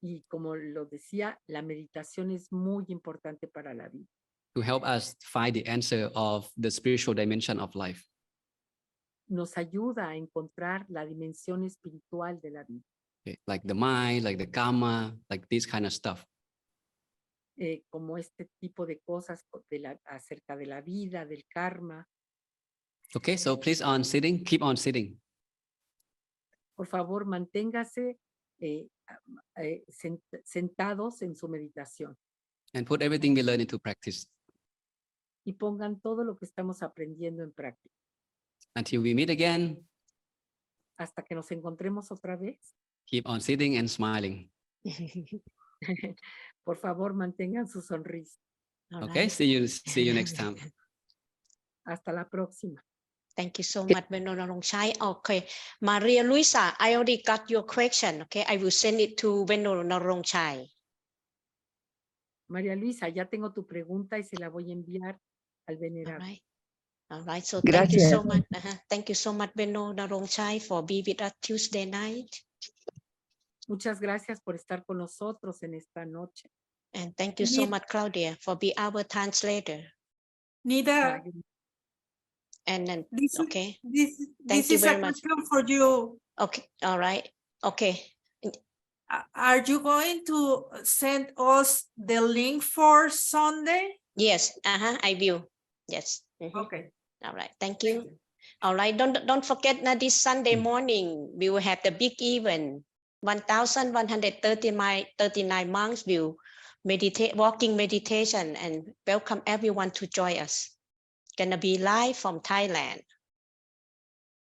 Y como lo decía, la meditación es muy importante para la vida. To help us find the answer of the spiritual dimension of life. Nos ayuda a encontrar la dimensión espiritual de la vida. Okay, like the mind, like the karma, like this kind of stuff. Como este tipo de cosas acerca de la vida, del karma. Okay, so please keep on sitting. Por favor, manténgase sentados en su meditación. And put everything we learn into practice. Y pongan todo lo que estamos aprendiendo en práctica. Until we meet again, hasta que nos encontremos otra vez. Keep on sitting and smiling. Por favor, mantengan su sonrisa. Okay, see you next time. Hasta la próxima. Thank you so much, Venerable Narongchai. Okay, Maria Luisa, I already got your question. Okay, I will send it to Venerable Narongchai. María Luisa, ya tengo tu pregunta y se la voy a enviar al venerable. All right. So thank you so much. Thank you so much, Venerable Narongchai, for being with us Tuesday night. Muchas gracias por estar con nosotros en esta noche. And thank you so much, Claudia, for being our translator. Nida. And then, This thank you is very a much. question for you. Okay. All right. Okay. Are you going to send us the link for Sunday? Yes. I will. Yes. Okay. All right. Thank you. All right. Don't forget that this Sunday morning we will have the big event. 1,139 monks will meditate, walking meditation, and welcome everyone to join us. Gonna be live from Thailand.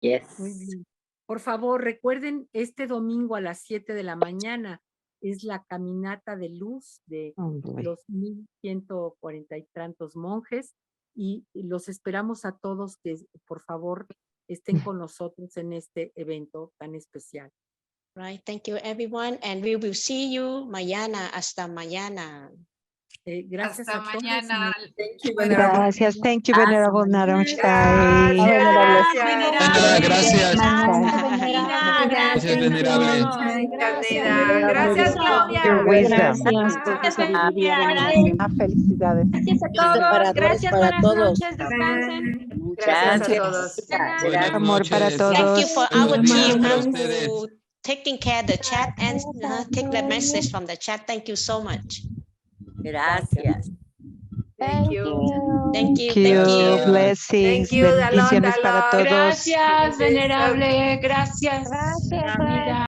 Yes. Muy bien. Por favor, recuerden, este domingo a las 7 de la mañana es la caminata de luz de los 1,140 y tantos monjes, y los esperamos a todos que, por favor, estén con nosotros en este evento tan especial. Right. Thank you, everyone, and we will see you mañana. Hasta mañana. Gracias Hasta a todos. mañana. Gracias. Thank you, Venerable Narongchai. Gracias. Gracias, Venerable. Gracias, Claudia. Your wisdom. Felicidades. Gracias a todos. Gracias, buenas noches. Descansen. Gracias a todos. Buenas Amor para noches. todos. Thank you for our team Para who ustedes. taking care of the chat and take the message from the chat. Thank you so much. Gracias. Thank you. Thank you. Thank you. Thank you. Blessings. Thank you, Bendiciones para todos. Gracias, venerable. Gracias. Gracias. Amida.